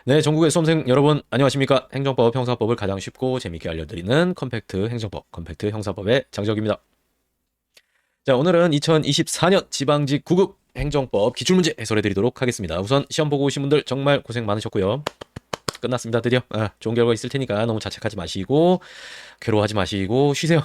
네, 전국의 수험생 여러분 안녕하십니까? 행정법, 형사법을 가장 쉽고 재미있게 알려드리는 컴팩트 행정법, 컴팩트 형사법의 장지혁입니다. 자, 오늘은 2024년 지방직 9급 행정법 기출문제 해설해드리도록 하겠습니다. 우선 시험 보고 오신 분들 정말 고생 많으셨고요. 끝났습니다. 드디어 좋은 결과 있을 테니까 너무 자책하지 마시고 괴로워하지 마시고 쉬세요.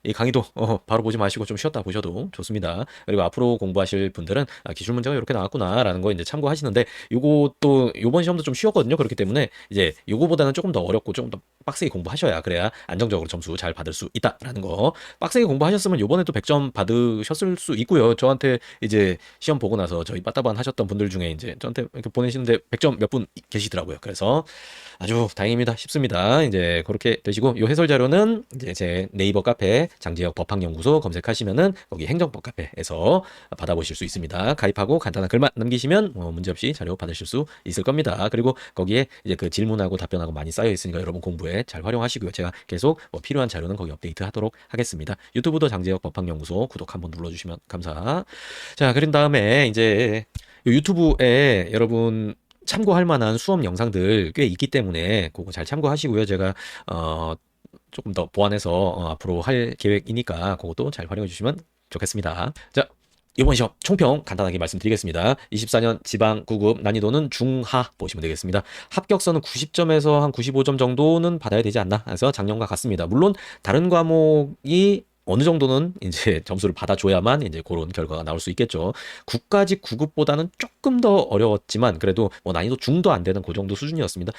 이 강의도 바로 보지 마시고 좀 쉬었다 보셔도 좋습니다. 그리고 앞으로 공부하실 분들은 기출 문제가 이렇게 나왔구나라는 거 이제 참고하시는데 요것도 요번 시험도 좀 쉬웠거든요. 그렇기 때문에 이제 요거보다는 조금 더 어렵고 조금 더 빡세게 공부하셔야 그래야 안정적으로 점수 잘 받을 수 있다라는 거. 빡세게 공부하셨으면 요번에도 100점 받으셨을 수 있고요. 저한테 이제 시험 보고 나서 저희 빠따반 하셨던 분들 중에 이제 저한테 이렇게 보내시는데 100점 몇 분 계시더라고요. 그래서 아주 다행입니다. 쉽습니다. 이제 그렇게 되시고 요 해설 자료는 이제 제 네이버 카페 장지혁 법학연구소 검색하시면은 거기 행정법 카페에서 받아보실 수 있습니다. 가입하고 간단한 글만 남기시면 문제없이 자료 받으실 수 있을 겁니다. 그리고 거기에 이제 그 질문하고 답변하고 많이 쌓여 있으니까 여러분 공부에 잘 활용하시고요. 제가 계속 필요한 자료는 거기 업데이트하도록 하겠습니다. 유튜브도 장지혁 법학연구소 구독 한번 눌러주시면 감사. 자, 그런 다음에 이제 요 유튜브에 여러분 참고할 만한 수업 영상들 꽤 있기 때문에 그거 잘 참고하시고요. 제가 조금 더 보완해서 앞으로 할 계획이니까 그것도 잘 활용해 주시면 좋겠습니다. 자, 이번 시험 총평 간단하게 말씀드리겠습니다. 24년 지방 9급 난이도는 중하 보시면 되겠습니다. 합격선은 90점에서 한 95점 정도는 받아야 되지 않나 해서 작년과 같습니다. 물론 다른 과목이 어느 정도는 이제 점수를 받아줘야만 이제 그런 결과가 나올 수 있겠죠. 국가직 9급보다는 조금 더 어려웠지만 그래도 뭐 난이도 중도 안 되는 그 정도 수준이었습니다.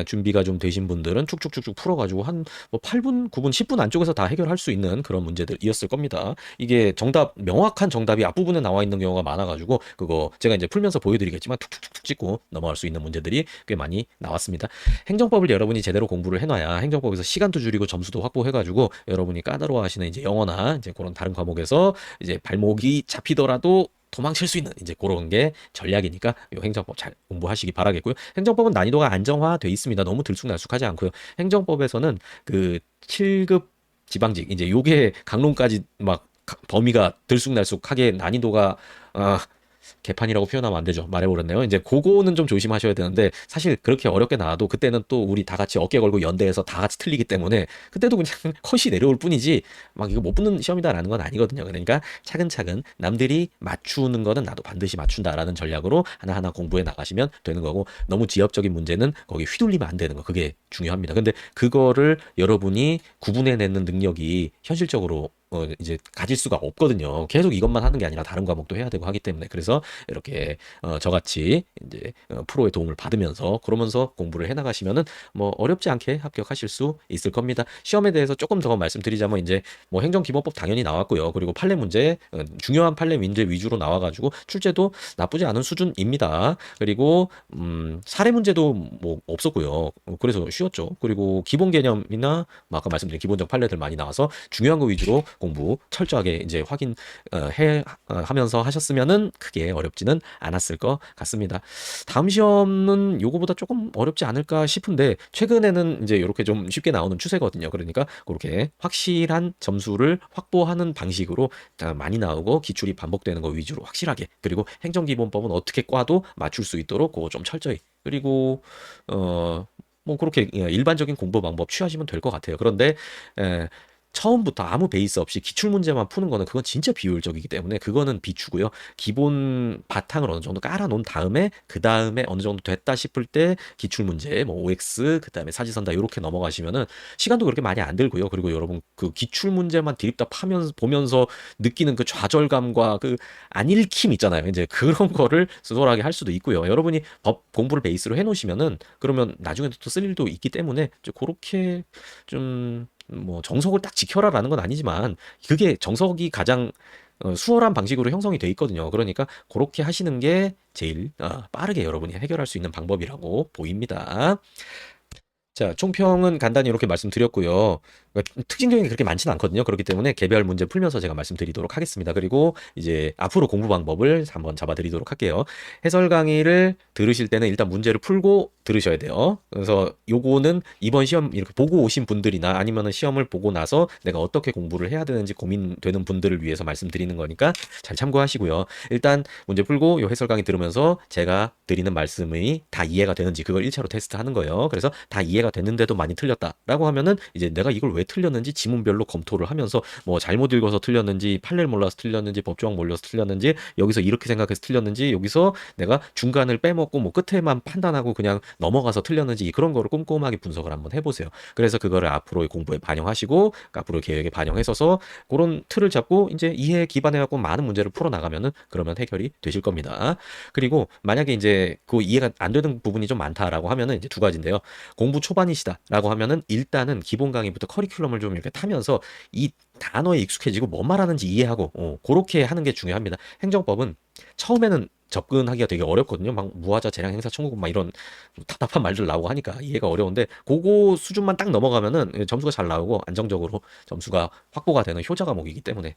준비가 좀 되신 분들은 축축축축 풀어가지고 한 뭐 8분, 9분, 10분 안쪽에서 다 해결할 수 있는 그런 문제들이었을 겁니다. 이게 정답, 명확한 정답이 앞부분에 나와 있는 경우가 많아가지고 그거 제가 이제 풀면서 보여드리겠지만 툭툭툭 찍고 넘어갈 수 있는 문제들이 꽤 많이 나왔습니다. 행정법을 여러분이 제대로 공부를 해놔야 행정법에서 시간도 줄이고 점수도 확보해가지고 여러분이 까다로워하시는 이제 영어나 이제 그런 다른 과목에서 이제 발목이 잡히더라도 도망칠 수 있는 이제 그런 게 전략이니까 요 행정법 잘 공부하시기 바라겠고요. 행정법은 난이도가 안정화돼 있습니다. 너무 들쑥날쑥하지 않고요. 행정법에서는 그 7급 지방직 이제 요게 강론까지 막 범위가 들쑥날쑥하게 난이도가 개판이라고 표현하면 안 되죠. 말해버렸네요. 이제 그거는 좀 조심하셔야 되는데 사실 그렇게 어렵게 나와도 그때는 또 우리 다 같이 어깨 걸고 연대해서 다 같이 틀리기 때문에 그때도 그냥 컷이 내려올 뿐이지 막 이거 못 붙는 시험이다라는 건 아니거든요. 그러니까 차근차근 남들이 맞추는 거는 나도 반드시 맞춘다라는 전략으로 하나하나 공부해 나가시면 되는 거고 너무 지엽적인 문제는 거기 휘둘리면 안 되는 거 그게 중요합니다. 근데 그거를 여러분이 구분해내는 능력이 현실적으로 이제 가질 수가 없거든요. 계속 이것만 하는 게 아니라 다른 과목도 해야 되고 하기 때문에 그래서 이렇게 저같이 이제 프로의 도움을 받으면서 그러면서 공부를 해 나가시면은 뭐 어렵지 않게 합격하실 수 있을 겁니다. 시험에 대해서 조금 더 말씀드리자면 이제 뭐 행정기본법 당연히 나왔고요. 그리고 판례 문제 중요한 판례 문제 위주로 나와가지고 출제도 나쁘지 않은 수준입니다. 그리고 사례 문제도 뭐 없었고요. 그래서 쉬웠죠. 그리고 기본 개념이나 뭐 아까 말씀드린 기본적 판례들 많이 나와서 중요한 거 위주로 공부 철저하게 이제 하면서 하셨으면은 크게 어렵지는 않았을 것 같습니다. 다음 시험은 요거보다 조금 어렵지 않을까 싶은데 최근에는 이제 이렇게 좀 쉽게 나오는 추세거든요. 그러니까 그렇게 확실한 점수를 확보하는 방식으로 많이 나오고 기출이 반복되는 거 위주로 확실하게 그리고 행정기본법은 어떻게 꽈도 맞출 수 있도록 그거 좀 철저히 그리고 뭐 그렇게 일반적인 공부 방법 취하시면 될 것 같아요. 그런데 처음부터 아무 베이스 없이 기출 문제만 푸는 거는 그건 진짜 비효율적이기 때문에 그거는 비추고요. 기본 바탕을 어느 정도 깔아놓은 다음에 그 다음에 어느 정도 됐다 싶을 때 기출 문제 뭐 OX 그 다음에 사지선다 이렇게 넘어가시면은 시간도 그렇게 많이 안 들고요. 그리고 여러분 그 기출 문제만 드립다 파면서 보면서 느끼는 그 좌절감과 그 안 읽힘 있잖아요. 이제 그런 거를 수월하게 할 수도 있고요. 여러분이 법 공부를 베이스로 해놓으시면은 그러면 나중에도 또 쓸 일도 있기 때문에 그렇게 좀 뭐 정석을 딱 지켜라라는 건 아니지만 그게 정석이 가장 수월한 방식으로 형성이 돼 있거든요. 그러니까 그렇게 하시는 게 제일 빠르게 여러분이 해결할 수 있는 방법이라고 보입니다. 자, 총평은 간단히 이렇게 말씀드렸고요. 그러니까 특징적인 게 그렇게 많지는 않거든요. 그렇기 때문에 개별 문제 풀면서 제가 말씀드리도록 하겠습니다. 그리고 이제 앞으로 공부 방법을 한번 잡아드리도록 할게요. 해설 강의를 들으실 때는 일단 문제를 풀고 들으셔야 돼요. 그래서 요거는 이번 시험 이렇게 보고 오신 분들이나 아니면은 시험을 보고 나서 내가 어떻게 공부를 해야 되는지 고민되는 분들을 위해서 말씀드리는 거니까 잘 참고하시고요. 일단 문제 풀고 요 해설 강의 들으면서 제가 드리는 말씀이 다 이해가 되는지 그걸 1차로 테스트하는 거예요. 그래서 다 이해가 됐는데도 많이 틀렸다라고 하면은 이제 내가 이걸 왜 틀렸는지 지문별로 검토를 하면서 뭐 잘못 읽어서 틀렸는지 판례를 몰라서 틀렸는지 법조항 몰라서 틀렸는지 여기서 이렇게 생각해서 틀렸는지 여기서 내가 중간을 빼먹고 뭐 끝에만 판단하고 그냥 넘어가서 틀렸는지 그런 거를 꼼꼼하게 분석을 한번 해보세요. 그래서 그거를 앞으로의 공부에 반영하시고 앞으로의 계획에 반영해서서 그런 틀을 잡고 이제 이해에 기반해갖고 많은 문제를 풀어나가면은 그러면 해결이 되실 겁니다. 그리고 만약에 이제 그 이해가 안 되는 부분이 좀 많다라고 하면은 이제 두 가지인데요. 공부 초반이시다라고 하면은 일단은 기본 강의부터 커리큘럼을 좀 이렇게 타면서 이 단어에 익숙해지고 뭔 말하는지 이해하고 그렇게 하는 게 중요합니다. 행정법은 처음에는 접근하기가 되게 어렵거든요. 막 무하자 재량 행사 청구권 막 이런 답답한 말들 나오고 하니까 이해가 어려운데 그거 수준만 딱 넘어가면은 점수가 잘 나오고 안정적으로 점수가 확보가 되는 효자 과목이기 때문에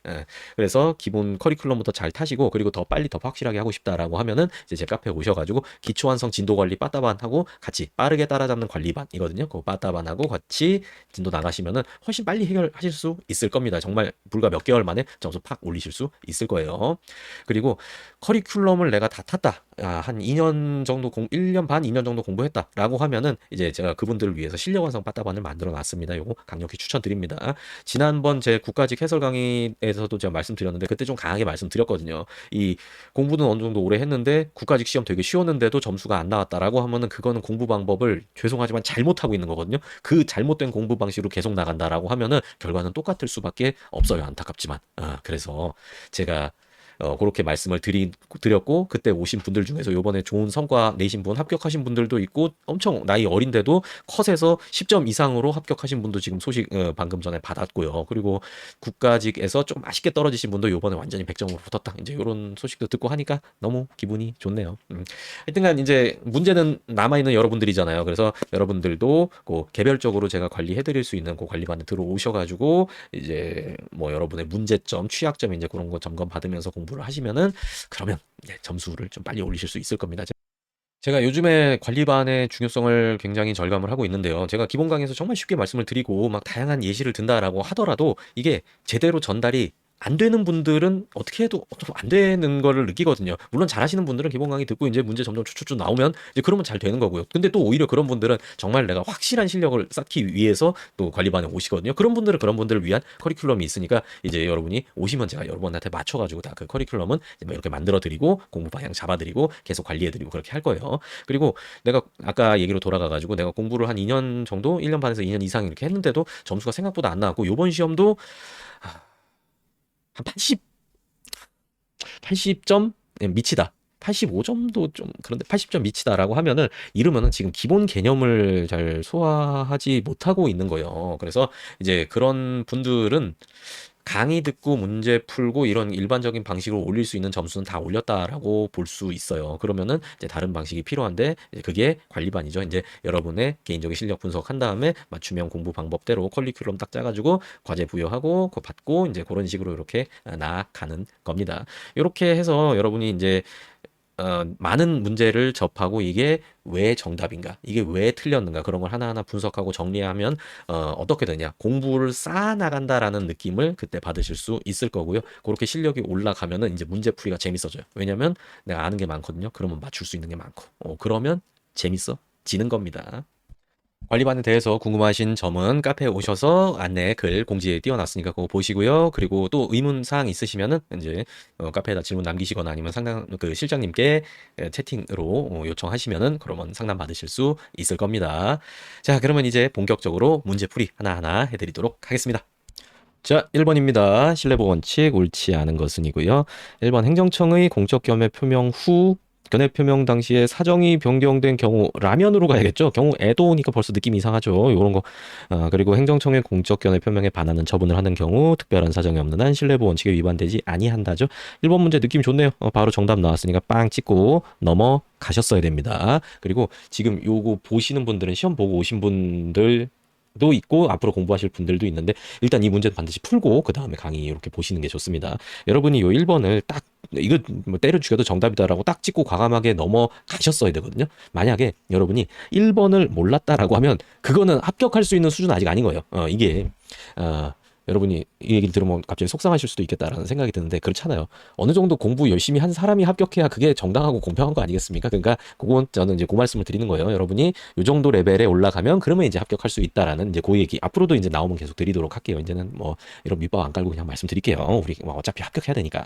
그래서 기본 커리큘럼부터 잘 타시고 그리고 더 빨리 더 확실하게 하고 싶다라고 하면은 이제 제 카페에 오셔가지고 기초 완성 진도 관리 빠따반하고 같이 빠르게 따라잡는 관리반이거든요. 그 빠따반하고 같이 진도 나가시면은 훨씬 빨리 해결하실 수 있을 겁니다. 정말 불과 몇 개월 만에 점수 팍 올리실 수 있을 거예요. 그리고 커리큘럼을 내가 다 탔다. 한 2년 정도 1년 반, 2년 정도 공부했다라고 하면은 이제 제가 그분들을 위해서 실력 완성 빠따반을 만들어 놨습니다. 요거 강력히 추천드립니다. 지난번 제 국가직 해설 강의에서도 제가 말씀드렸는데 그때 좀 강하게 말씀드렸거든요. 이 공부는 어느 정도 오래 했는데 국가직 시험 되게 쉬웠는데도 점수가 안 나왔다라고 하면은 그거는 공부 방법을 죄송하지만 잘못하고 있는 거거든요. 그 잘못된 공부 방식으로 계속 나간다라고 하면은 결과는 똑같을 수밖에 없어요. 안타깝지만. 그래서 제가 그렇게 말씀을 드렸고 그때 오신 분들 중에서 요번에 좋은 성과 내신 분 합격하신 분들도 있고 엄청 나이 어린데도 컷에서 10점 이상으로 합격하신 분도 지금 소식 방금 전에 받았고요. 그리고 국가직에서 좀 아쉽게 떨어지신 분도 요번에 완전히 100점으로 붙었다. 이제 이런 소식도 듣고 하니까 너무 기분이 좋네요. 하여튼간 이제 문제는 남아있는 여러분들이잖아요. 그래서 여러분들도 그 개별적으로 제가 관리해드릴 수 있는 그 관리반에 들어오셔가지고 이제 뭐 여러분의 문제점, 취약점 이제 그런 거 점검 받으면서 공부를 하시면은 그러면 점수를 좀 빨리 올리실 수 있을 겁니다. 제가 요즘에 관리반의 중요성을 굉장히 절감을 하고 있는데요. 제가 기본 강의에서 정말 쉽게 말씀을 드리고 막 다양한 예시를 든다라고 하더라도 이게 제대로 전달이 안 되는 분들은 어떻게 해도 좀 안 되는 거를 느끼거든요. 물론 잘하시는 분들은 기본 강의 듣고 이제 문제 점점 쭉쭉쭉 나오면 이제 그러면 잘 되는 거고요. 근데 또 오히려 그런 분들은 정말 내가 확실한 실력을 쌓기 위해서 또 관리반에 오시거든요. 그런 분들은 그런 분들을 위한 커리큘럼이 있으니까 이제 여러분이 오시면 제가 여러분한테 맞춰가지고 다 그 커리큘럼은 이렇게 만들어 드리고 공부 방향 잡아 드리고 계속 관리해 드리고 그렇게 할 거예요. 그리고 내가 아까 얘기로 돌아가 가지고 내가 공부를 한 2년 정도 1년 반에서 2년 이상 이렇게 했는데도 점수가 생각보다 안 나왔고 요번 시험도 한 80점 미치다. 85점도 좀 그런데 80점 미치다라고 하면은 이러면은 지금 기본 개념을 잘 소화하지 못하고 있는 거예요. 그래서 이제 그런 분들은 강의 듣고 문제 풀고 이런 일반적인 방식으로 올릴 수 있는 점수는 다 올렸다라고 볼 수 있어요. 그러면은 이제 다른 방식이 필요한데 이제 그게 관리반이죠. 이제 여러분의 개인적인 실력 분석한 다음에 맞춤형 공부 방법대로 커리큘럼 딱 짜가지고 과제 부여하고 그거 받고 이제 그런 식으로 이렇게 나아가는 겁니다. 이렇게 해서 여러분이 이제 많은 문제를 접하고 이게 왜 정답인가, 이게 왜 틀렸는가 그런 걸 하나하나 분석하고 정리하면 어떻게 되냐, 공부를 쌓아 나간다라는 느낌을 그때 받으실 수 있을 거고요. 그렇게 실력이 올라가면은 이제 문제풀이가 재밌어져요. 왜냐면 내가 아는 게 많거든요. 그러면 맞출 수 있는 게 많고, 그러면 재밌어지는 겁니다. 관리반에 대해서 궁금하신 점은 카페에 오셔서 안내 글 공지에 띄워놨으니까 그거 보시고요. 그리고 또 의문사항 있으시면은 이제 카페에다 질문 남기시거나 아니면 상담 그 실장님께 채팅으로 요청하시면은 그러면 상담 받으실 수 있을 겁니다. 자, 그러면 이제 본격적으로 문제풀이 하나하나 해드리도록 하겠습니다. 자, 1번입니다. 신뢰보호 원칙 옳지 않은 것은이고요. 1번 행정청의 공적 겸해 표명 후 견해 표명 당시에 사정이 변경된 경우라면으로 가야겠죠. 경우에도 오니까 벌써 느낌이 이상하죠. 요런 거. 그리고 행정청의 공적 견해 표명에 반하는 처분을 하는 경우 특별한 사정이 없는 한 신뢰보호 원칙에 위반되지 아니한다죠. 1번 문제 느낌 좋네요. 바로 정답 나왔으니까 빵 찍고 넘어가셨어야 됩니다. 그리고 지금 요거 보시는 분들은 시험 보고 오신 분들 도 있고 앞으로 공부하실 분들도 있는데 일단 이 문제는 반드시 풀고 그 다음에 강의 이렇게 보시는 게 좋습니다. 여러분이 요 1번을 딱 이거 뭐 때려 죽여도 정답이다라고 딱 찍고 과감하게 넘어가셨어야 되거든요. 만약에 여러분이 1번을 몰랐다라고 하면 그거는 합격할 수 있는 수준은 아직 아닌 거예요. 이게 여러분이 이 얘기를 들으면 갑자기 속상하실 수도 있겠다라는 생각이 드는데 그렇잖아요. 어느 정도 공부 열심히 한 사람이 합격해야 그게 정당하고 공평한 거 아니겠습니까? 그러니까 그건 저는 이제 그 말씀을 드리는 거예요. 여러분이 이 정도 레벨에 올라가면 그러면 이제 합격할 수 있다라는 이제 그 얘기 앞으로도 이제 나오면 계속 드리도록 할게요. 이제는 뭐 이런 밑밥 안 깔고 그냥 말씀드릴게요. 우리 뭐 어차피 합격해야 되니까.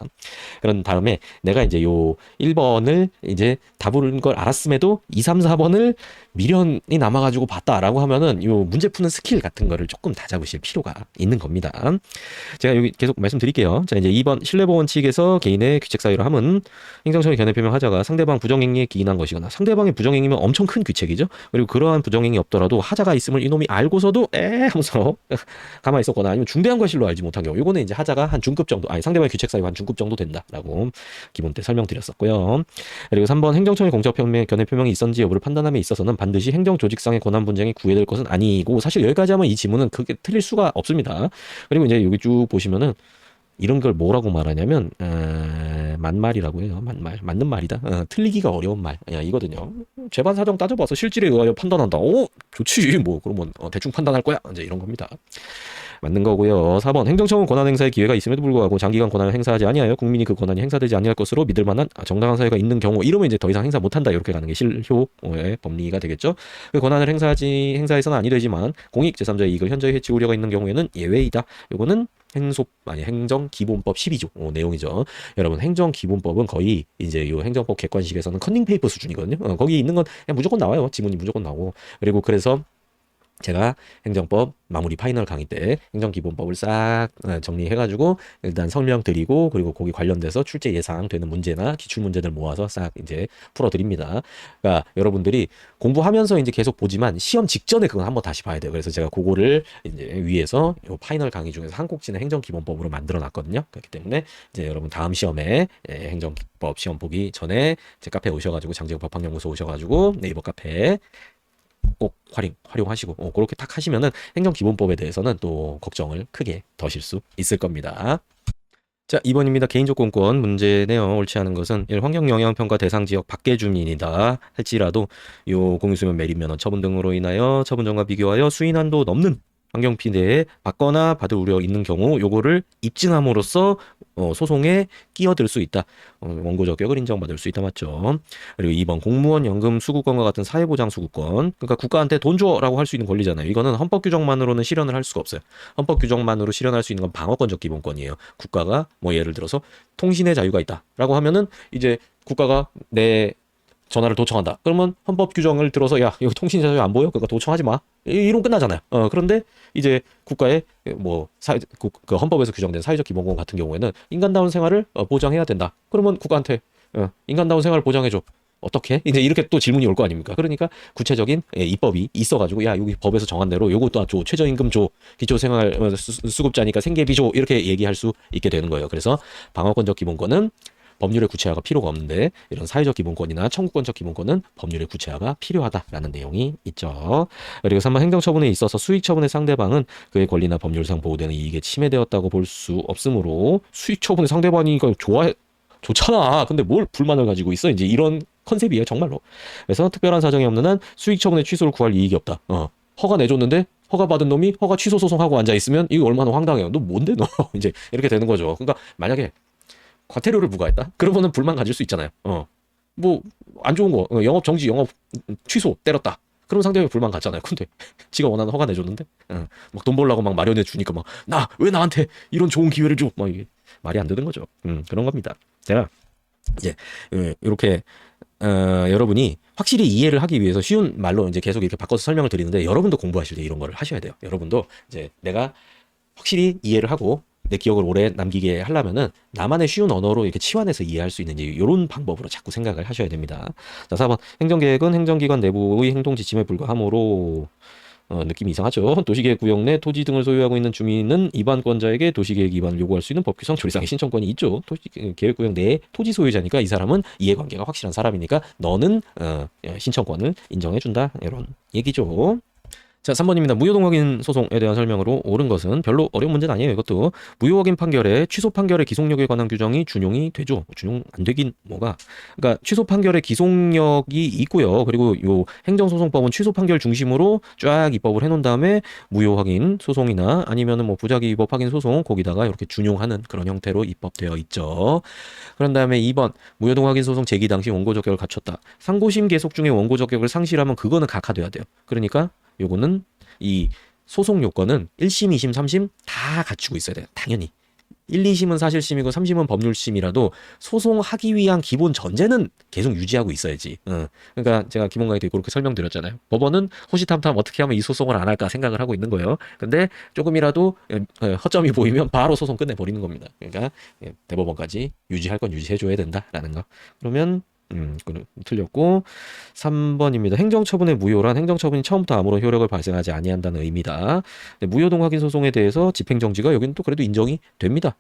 그런 다음에 내가 이제 요 1번을 이제 답을 걸 알았음에도 2, 3, 4번을 미련이 남아가지고 봤다라고 하면은 요 문제 푸는 스킬 같은 거를 조금 다잡으실 필요가 있는 겁니다. 제가 여기 계속 말씀드릴게요. 자, 이제 2번 신뢰보호 원칙에서 개인의 귀책 사유로 함은 행정처의 견해 표명하자가 상대방 부정행위에 기인한 것이거나 상대방의 부정행위면 엄청 큰 귀책이죠. 그리고 그러한 부정행위 없더라도 하자가 있음을 이놈이 알고서도 하면서 가만히 있었거나 아니면 중대한 과실로 알지 못한 경우 요거는 이제 하자가 한 중급 정도 아니 상대방의 귀책 사유가 한 중급 정도 된다라고 기본 때 설명드렸었고요. 그리고 3번 행정청의 공적 표명, 견해 표명이 있었는지 여부를 판단함에 있어서는 반드시 행정 조직상의 권한 분쟁이 구애될 것은 아니고 사실 여기까지 하면 이 지문은 그게 틀릴 수가 없습니다. 그리고 이제 여기 쭉 보시면은 이런 걸 뭐라고 말하냐면 만말이라고 해요. 만말 맞는 말이다. 틀리기가 어려운 말 이거든요. 재반 사정 따져봐서 실질에 의하여 판단한다. 오 좋지 뭐 그러면 대충 판단할 거야 이제 이런 겁니다. 맞는 거고요. 4번 행정청은 권한 행사의 기회가 있음에도 불구하고 장기간 권한을 행사하지 아니하여 국민이 그 권한이 행사되지 아니할 것으로 믿을 만한 정당한 사유가 있는 경우 이러면 이제 더 이상 행사 못한다 이렇게 가는 게 실효의 법리가 되겠죠. 그 권한을 행사해서는 아니 되지만 공익 제3자의 이익을 현저히 해치 우려가 있는 경우에는 예외이다. 요거는 행정기본법 12조 내용이죠. 여러분 행정기본법은 거의 이제 요 행정법 객관식에서는 컨닝페이퍼 수준이거든요. 거기 있는 건 그냥 무조건 나와요. 지문이 무조건 나오고. 그리고 그래서 제가 행정법 마무리 파이널 강의 때 행정기본법을 싹 정리해가지고 일단 설명드리고 그리고 거기 관련돼서 출제 예상되는 문제나 기출문제들 모아서 싹 이제 풀어드립니다. 그러니까 여러분들이 공부하면서 이제 계속 보지만 시험 직전에 그건 한번 다시 봐야 돼요. 그래서 제가 그거를 이제 위에서 요 파이널 강의 중에서 한 꼭지는 행정기본법으로 만들어놨거든요. 그렇기 때문에 이제 여러분 다음 시험에 행정기법 시험 보기 전에 제 카페 오셔가지고 장재욱 법학연구소 오셔가지고 네이버 카페 꼭 활용하시고 그렇게 딱 하시면은 행정기본법에 대해서는 또 걱정을 크게 더실 수 있을 겁니다. 자, 2번입니다. 개인조건권 문제네요. 옳지 않은 것은 환경영향평가 대상 지역 밖의 주민이다 할지라도 요 공유수면 매립면허 처분 등으로 인하여 처분전과 비교하여 수인한도 넘는 환경 피해에 받거나 받을 우려 있는 경우 요거를 입증함으로써 소송에 끼어들 수 있다. 원고 적격을 인정받을 수 있다. 맞죠? 그리고 2번 공무원 연금 수급권과 같은 사회보장 수급권. 그러니까 국가한테 돈 줘라고 할 수 있는 권리잖아요. 이거는 헌법 규정만으로는 실현을 할 수가 없어요. 헌법 규정만으로 실현할 수 있는 건 방어권적 기본권이에요. 국가가 뭐 예를 들어서 통신의 자유가 있다라고 하면은 이제 국가가 내 전화를 도청한다. 그러면 헌법 규정을 들어서 야 이거 통신 자유 안 보여? 그러니까 도청하지 마. 이론 끝나잖아요. 그런데 이제 국가의 뭐 그 헌법에서 규정된 사회적 기본권 같은 경우에는 인간다운 생활을 보장해야 된다. 그러면 국가한테 인간다운 생활을 보장해줘. 어떻게? 이제 이렇게 또 질문이 올 거 아닙니까? 그러니까 구체적인 입법이 있어가지고 야 여기 법에서 정한 대로 요것도 줘, 최저임금 줘, 기초생활 수급자니까 생계비 줘 이렇게 얘기할 수 있게 되는 거예요. 그래서 방어권적 기본권은 법률의 구체화가 필요가 없는데 이런 사회적 기본권이나 청구권적 기본권은 법률의 구체화가 필요하다라는 내용이 있죠. 그리고 3번 행정처분에 있어서 수익처분의 상대방은 그의 권리나 법률상 보호되는 이익에 침해되었다고 볼 수 없으므로 수익처분의 상대방이 이걸 좋잖아. 근데 뭘 불만을 가지고 있어? 이제 이런 컨셉이에요, 정말로. 그래서 특별한 사정이 없는 한 수익처분의 취소를 구할 이익이 없다. 허가 내줬는데 허가 받은 놈이 허가 취소 소송하고 앉아 있으면 이거 얼마나 황당해요. 너 뭔데 너? 이제 이렇게 되는 거죠. 그러니까 만약에 과태료를 부과했다? 그러면은 불만 가질 수 있잖아요. 뭐 안 좋은 거 영업 정지, 영업 취소 때렸다. 그럼 상대방이 불만 갔잖아요. 근데 지가 원하는 허가 내줬는데 막 돈 벌라고 막 마련해 주니까 막 왜 나한테 이런 좋은 기회를 줘? 막 이게 말이 안 되는 거죠. 그런 겁니다. 제가 이제 이렇게 여러분이 확실히 이해를 하기 위해서 쉬운 말로 이제 계속 이렇게 바꿔서 설명을 드리는데 여러분도 공부하실 때 이런 거를 하셔야 돼요. 여러분도 이제 내가 확실히 이해를 하고 내 기억을 오래 남기게 하려면은 나만의 쉬운 언어로 이렇게 치환해서 이해할 수 있는지 이런 방법으로 자꾸 생각을 하셔야 됩니다. 자, 4번 행정계획은 행정기관 내부의 행동 지침에 불과하므로 느낌이 이상하죠. 도시계획 구역 내 토지 등을 소유하고 있는 주민은 이반권자에게 도시계획 위반을 요구할 수 있는 법규상 조례상의 신청권이 있죠. 계획구역 내의 토지 소유자니까 이 사람은 이해관계가 확실한 사람이니까 너는 신청권을 인정해준다. 이런 얘기죠. 자, 3번입니다. 무효동 확인 소송에 대한 설명으로 옳은 것은 별로 어려운 문제는 아니에요. 이것도 무효 확인 판결에 취소 판결의 기속력에 관한 규정이 준용이 되죠. 준용 안 되긴 뭐가. 그러니까 취소 판결의 기속력이 있고요. 그리고 요 행정소송법은 취소 판결 중심으로 쫙 입법을 해놓은 다음에 무효 확인 소송이나 아니면은 뭐 부작위 위법 확인 소송 거기다가 이렇게 준용하는 그런 형태로 입법되어 있죠. 그런 다음에 2번 무효동 확인 소송 제기 당시 원고 적격을 갖췄다. 상고심 계속 중에 원고 적격을 상실하면 그거는 각하돼야 돼요. 그러니까 요거는 이 소송 요건은 1심, 2심, 3심 다 갖추고 있어야 돼요. 당연히. 1, 2심은 사실심이고 3심은 법률심이라도 소송하기 위한 기본 전제는 계속 유지하고 있어야지. 그러니까 제가 기본 강의 때 그렇게 설명드렸잖아요. 법원은 호시탐탐 어떻게 하면 이 소송을 안 할까 생각을 하고 있는 거예요. 근데 조금이라도 허점이 보이면 바로 소송 끝내버리는 겁니다. 그러니까 대법원까지 유지할 건 유지해줘야 된다라는 거. 그러면 틀렸고 3번입니다. 행정처분의 무효란 행정처분이 처음부터 아무런 효력을 발생하지 아니한다는 의미다. 무효동 확인 소송에 대해서 집행정지가 여기는 또 그래도 인정이 됩니다.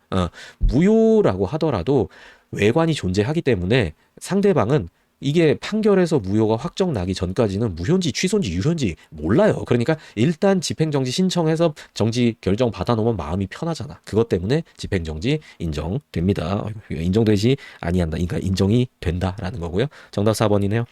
무효라고 하더라도 외관이 존재하기 때문에 상대방은 이게 판결에서 무효가 확정 나기 전까지는 무효인지 취소인지 유효인지 몰라요. 그러니까 일단 집행정지 신청해서 정지 결정 받아놓으면 마음이 편하잖아. 그것 때문에 집행정지 인정됩니다. 인정되지 아니한다. 그러니까 인정이 된다라는 거고요. 정답 4번이네요.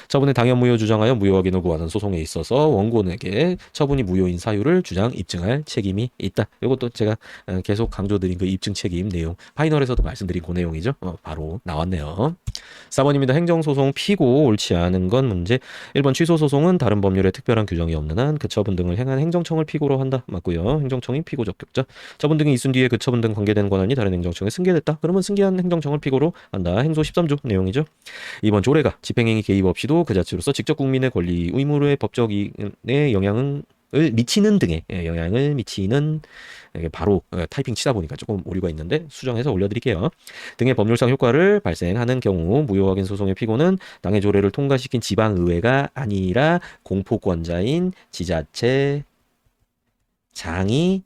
처분의 당연 무효 주장하여 무효 확인을 구하는 소송에 있어서 원고에게 처분이 무효인 사유를 주장 입증할 책임이 있다. 이것도 제가 계속 강조드린 그 입증 책임 내용 파이널에서도 말씀드린 그 내용이죠. 바로 나왔네요. 4번입니다. 행정소송 피고 옳지 않은 건 문제. 1번 취소소송은 다른 법률에 특별한 규정이 없는 한 그 처분 등을 행한 행정청을 피고로 한다. 맞고요. 행정청이 피고 적격자. 처분 등이 있은 뒤에 그 처분 등 관계된 권한이 다른 행정청에 승계됐다. 그러면 승계한 행정청을 피고로 한다. 행소 13조 내용이죠. 2번 조례가 집행행위 개입 없이도 그 자체로서 직접 국민의 권리 의무의 법적에 영향을 미치는 등의 영향을 미치는 바로 타이핑 치다 보니까 조금 오류가 있는데 수정해서 올려드릴게요. 등의 법률상 효과를 발생하는 경우 무효 확인 소송의 피고는 당해 조례를 통과시킨 지방의회가 아니라 공포권자인 지자체 장이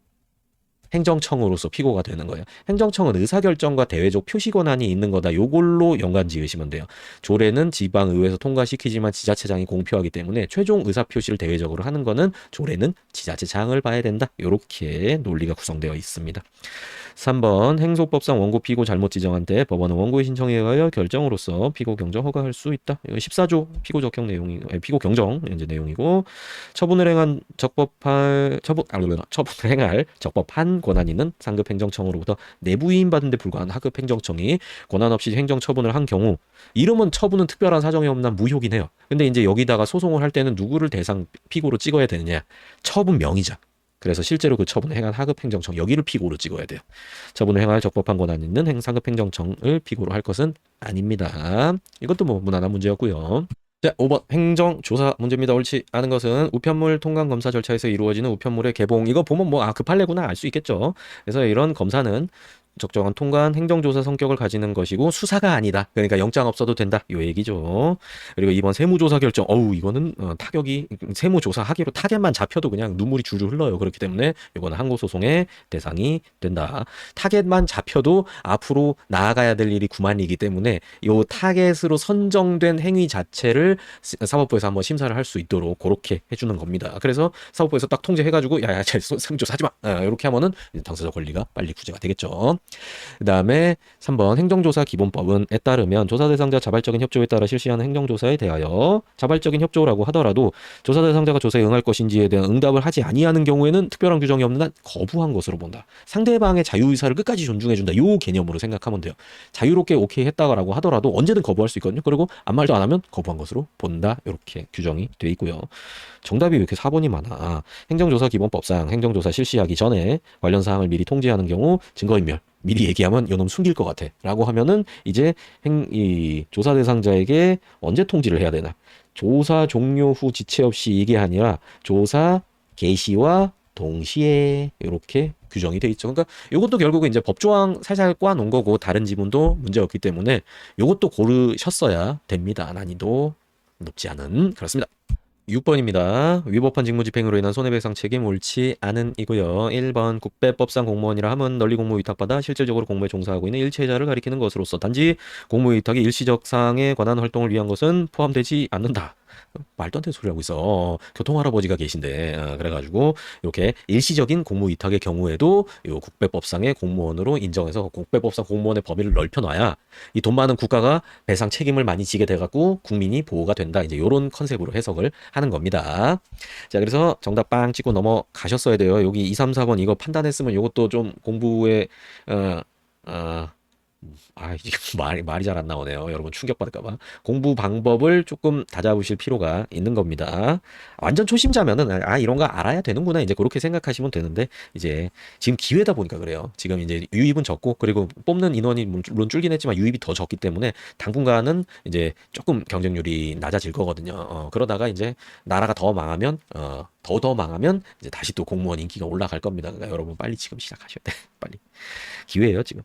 행정청으로서 피고가 되는 거예요. 행정청은 의사결정과 대외적 표시 권한이 있는 거다. 요걸로 연관 지으시면 돼요. 조례는 지방의회에서 통과시키지만 지자체장이 공표하기 때문에 최종 의사표시를 대외적으로 하는 거는 조례는 지자체장을 봐야 된다. 요렇게 논리가 구성되어 있습니다. 3번 행소법상 원고 피고 잘못 지정한 때 법원은 원고의 신청에 의하여 결정으로서 피고 경정 허가할 수 있다. 14조 피고 적격 내용이 피고 경정 이제 내용이고 처분을 행한 처분을 행할 적법한 권한 있는 상급 행정청으로부터 내부 위임받은 데 불과한 하급 행정청이 권한 없이 행정 처분을 한 경우 이름은 처분은 특별한 사정이 없나 무효긴 해요. 근데 이제 여기다가 소송을 할 때는 누구를 대상 피고로 찍어야 되느냐? 처분 명의자. 그래서 실제로 그 처분을 행한 하급 행정청 여기를 피고로 찍어야 돼요. 처분을 행할 적법한 권한 있는 상급 행정청을 피고로 할 것은 아닙니다. 이것도 뭐 무난한 문제였고요. 자, 5번 행정조사 문제입니다. 옳지 않은 것은 우편물 통관 검사 절차에서 이루어지는 우편물의 개봉. 이거 보면 뭐 그 판례구나 알 수 있겠죠. 그래서 이런 검사는 적정한 통관 행정조사 성격을 가지는 것이고 수사가 아니다. 그러니까 영장 없어도 된다. 요 얘기죠. 그리고 2번 세무조사 결정. 이거는 타격이 세무조사 하기로 타겟만 잡혀도 그냥 눈물이 줄줄 흘러요. 그렇기 때문에 이거는 항고소송의 대상이 된다. 타겟만 잡혀도 앞으로 나아가야 될 일이 그만이기 때문에 요 타겟으로 선정된 행위 자체를 사법부에서 한번 심사를 할 수 있도록 그렇게 해주는 겁니다. 그래서 사법부에서 딱 통제해가지고 야야 세무조사 하지 마. 이렇게 하면은 당사자 권리가 빨리 구제가 되겠죠. 그 다음에 3번 행정조사 기본법은에 따르면 조사 대상자 자발적인 협조에 따라 실시하는 행정조사에 대하여 자발적인 협조라고 하더라도 조사 대상자가 조사에 응할 것인지에 대한 응답을 하지 아니하는 경우에는 특별한 규정이 없는 한 거부한 것으로 본다. 상대방의 자유의사를 끝까지 존중해준다. 요 개념으로 생각하면 돼요. 자유롭게 오케이 했다라고 하더라도 언제든 거부할 수 있거든요. 그리고 아무 말도 안 하면 거부한 것으로 본다. 이렇게 규정이 돼 있고요. 정답이 왜 이렇게 4번이 많아? 행정조사 기본법상 행정조사 실시하기 전에 관련 사항을 미리 통지하는 경우 증거인멸 미리 얘기하면 요놈 숨길 것 같아 라고 하면은 이제 이 조사 대상자에게 언제 통지를 해야 되나? 조사 종료 후 지체 없이 이게 아니라 조사 개시와 동시에 이렇게 규정이 돼 있죠. 그러니까 이것도 결국은 이제 법조항 살살 꽈놓은 거고 다른 지문도 문제 없기 때문에 이것도 고르셨어야 됩니다. 난이도 높지 않은 그렇습니다. 6번입니다. 위법한 직무집행으로 인한 손해배상 책임 옳지 않은 이고요. 1번 국배법상 공무원이라 함은 널리 공무 위탁받아 실질적으로 공무에 종사하고 있는 일체자를 가리키는 것으로서 단지 공무 위탁이 일시적 사항에 관한 활동을 위한 것은 포함되지 않는다. 말도 안 되는 소리 하고 있어. 교통할아버지가 계신데 그래가지고 이렇게 일시적인 공무 위탁의 경우에도 요 국배법상의 공무원으로 인정해서 국배법상 공무원의 범위를 넓혀놔야 이 돈 많은 국가가 배상 책임을 많이 지게 돼갖고 국민이 보호가 된다. 이제 요런 컨셉으로 해석을 하는 겁니다. 자, 그래서 정답 빵 찍고 넘어가셨어야 돼요. 여기 2, 3, 4번 이거 판단했으면 요것도 좀 공부에 이게 말이 잘 안 나오네요. 여러분 충격받을까봐. 공부 방법을 조금 다잡으실 필요가 있는 겁니다. 완전 초심자면은, 이런 거 알아야 되는구나. 이제 그렇게 생각하시면 되는데, 이제 지금 기회다 보니까 그래요. 지금 이제 유입은 적고, 그리고 뽑는 인원이 물론 줄긴 했지만 유입이 더 적기 때문에 당분간은 이제 조금 경쟁률이 낮아질 거거든요. 그러다가 이제 나라가 더 망하면, 더 망하면 이제 다시 또 공무원 인기가 올라갈 겁니다. 그러니까 여러분 빨리 지금 시작하셔야 돼. 빨리. 기회예요, 지금.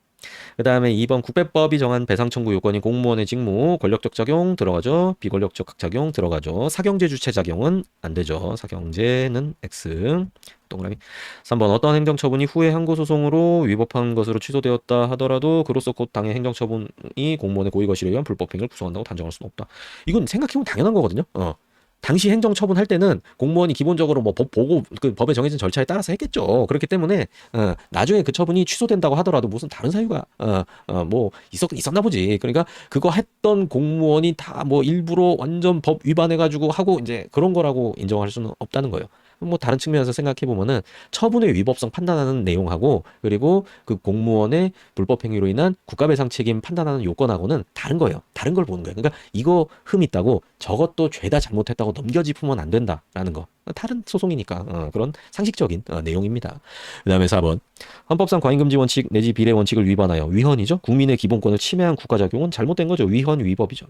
그 다음에 2번 국배법이 정한 배상 청구 요건인 공무원의 직무, 권력적 작용 들어가죠. 비권력적 작용 들어가죠. 사경제 주체 작용은 안 되죠. 사경제는 X. 동그라미. 3번 어떤 행정처분이 후에 항고소송으로 위법한 것으로 취소되었다 하더라도 그로서 곧 당의 행정처분이 공무원의 고의거실에 의한 불법행위를 구성한다고 단정할 수는 없다. 이건 생각해보면 당연한 거거든요. 당시 행정처분할 때는 공무원이 기본적으로 뭐 법 보고 그 법에 정해진 절차에 따라서 했겠죠. 그렇기 때문에 나중에 그 처분이 취소된다고 하더라도 무슨 다른 사유가 뭐 있었나 보지. 그러니까 그거 했던 공무원이 다 뭐 일부러 완전 법 위반해가지고 하고 이제 그런 거라고 인정할 수는 없다는 거예요. 뭐 다른 측면에서 생각해 보면은 처분의 위법성 판단하는 내용하고 그리고 그 공무원의 불법 행위로 인한 국가배상 책임 판단하는 요건하고는 다른 거예요. 다른 걸 보는 거예요. 그러니까 이거 흠 있다고 저것도 죄다 잘못했다고 넘겨짚으면 안 된다라는 거. 다른 소송이니까 그런 상식적인 내용입니다. 그다음에 4번 헌법상 과잉금지 원칙 내지 비례 원칙을 위반하여 위헌이죠. 국민의 기본권을 침해한 국가작용은 잘못된 거죠. 위헌 위법이죠.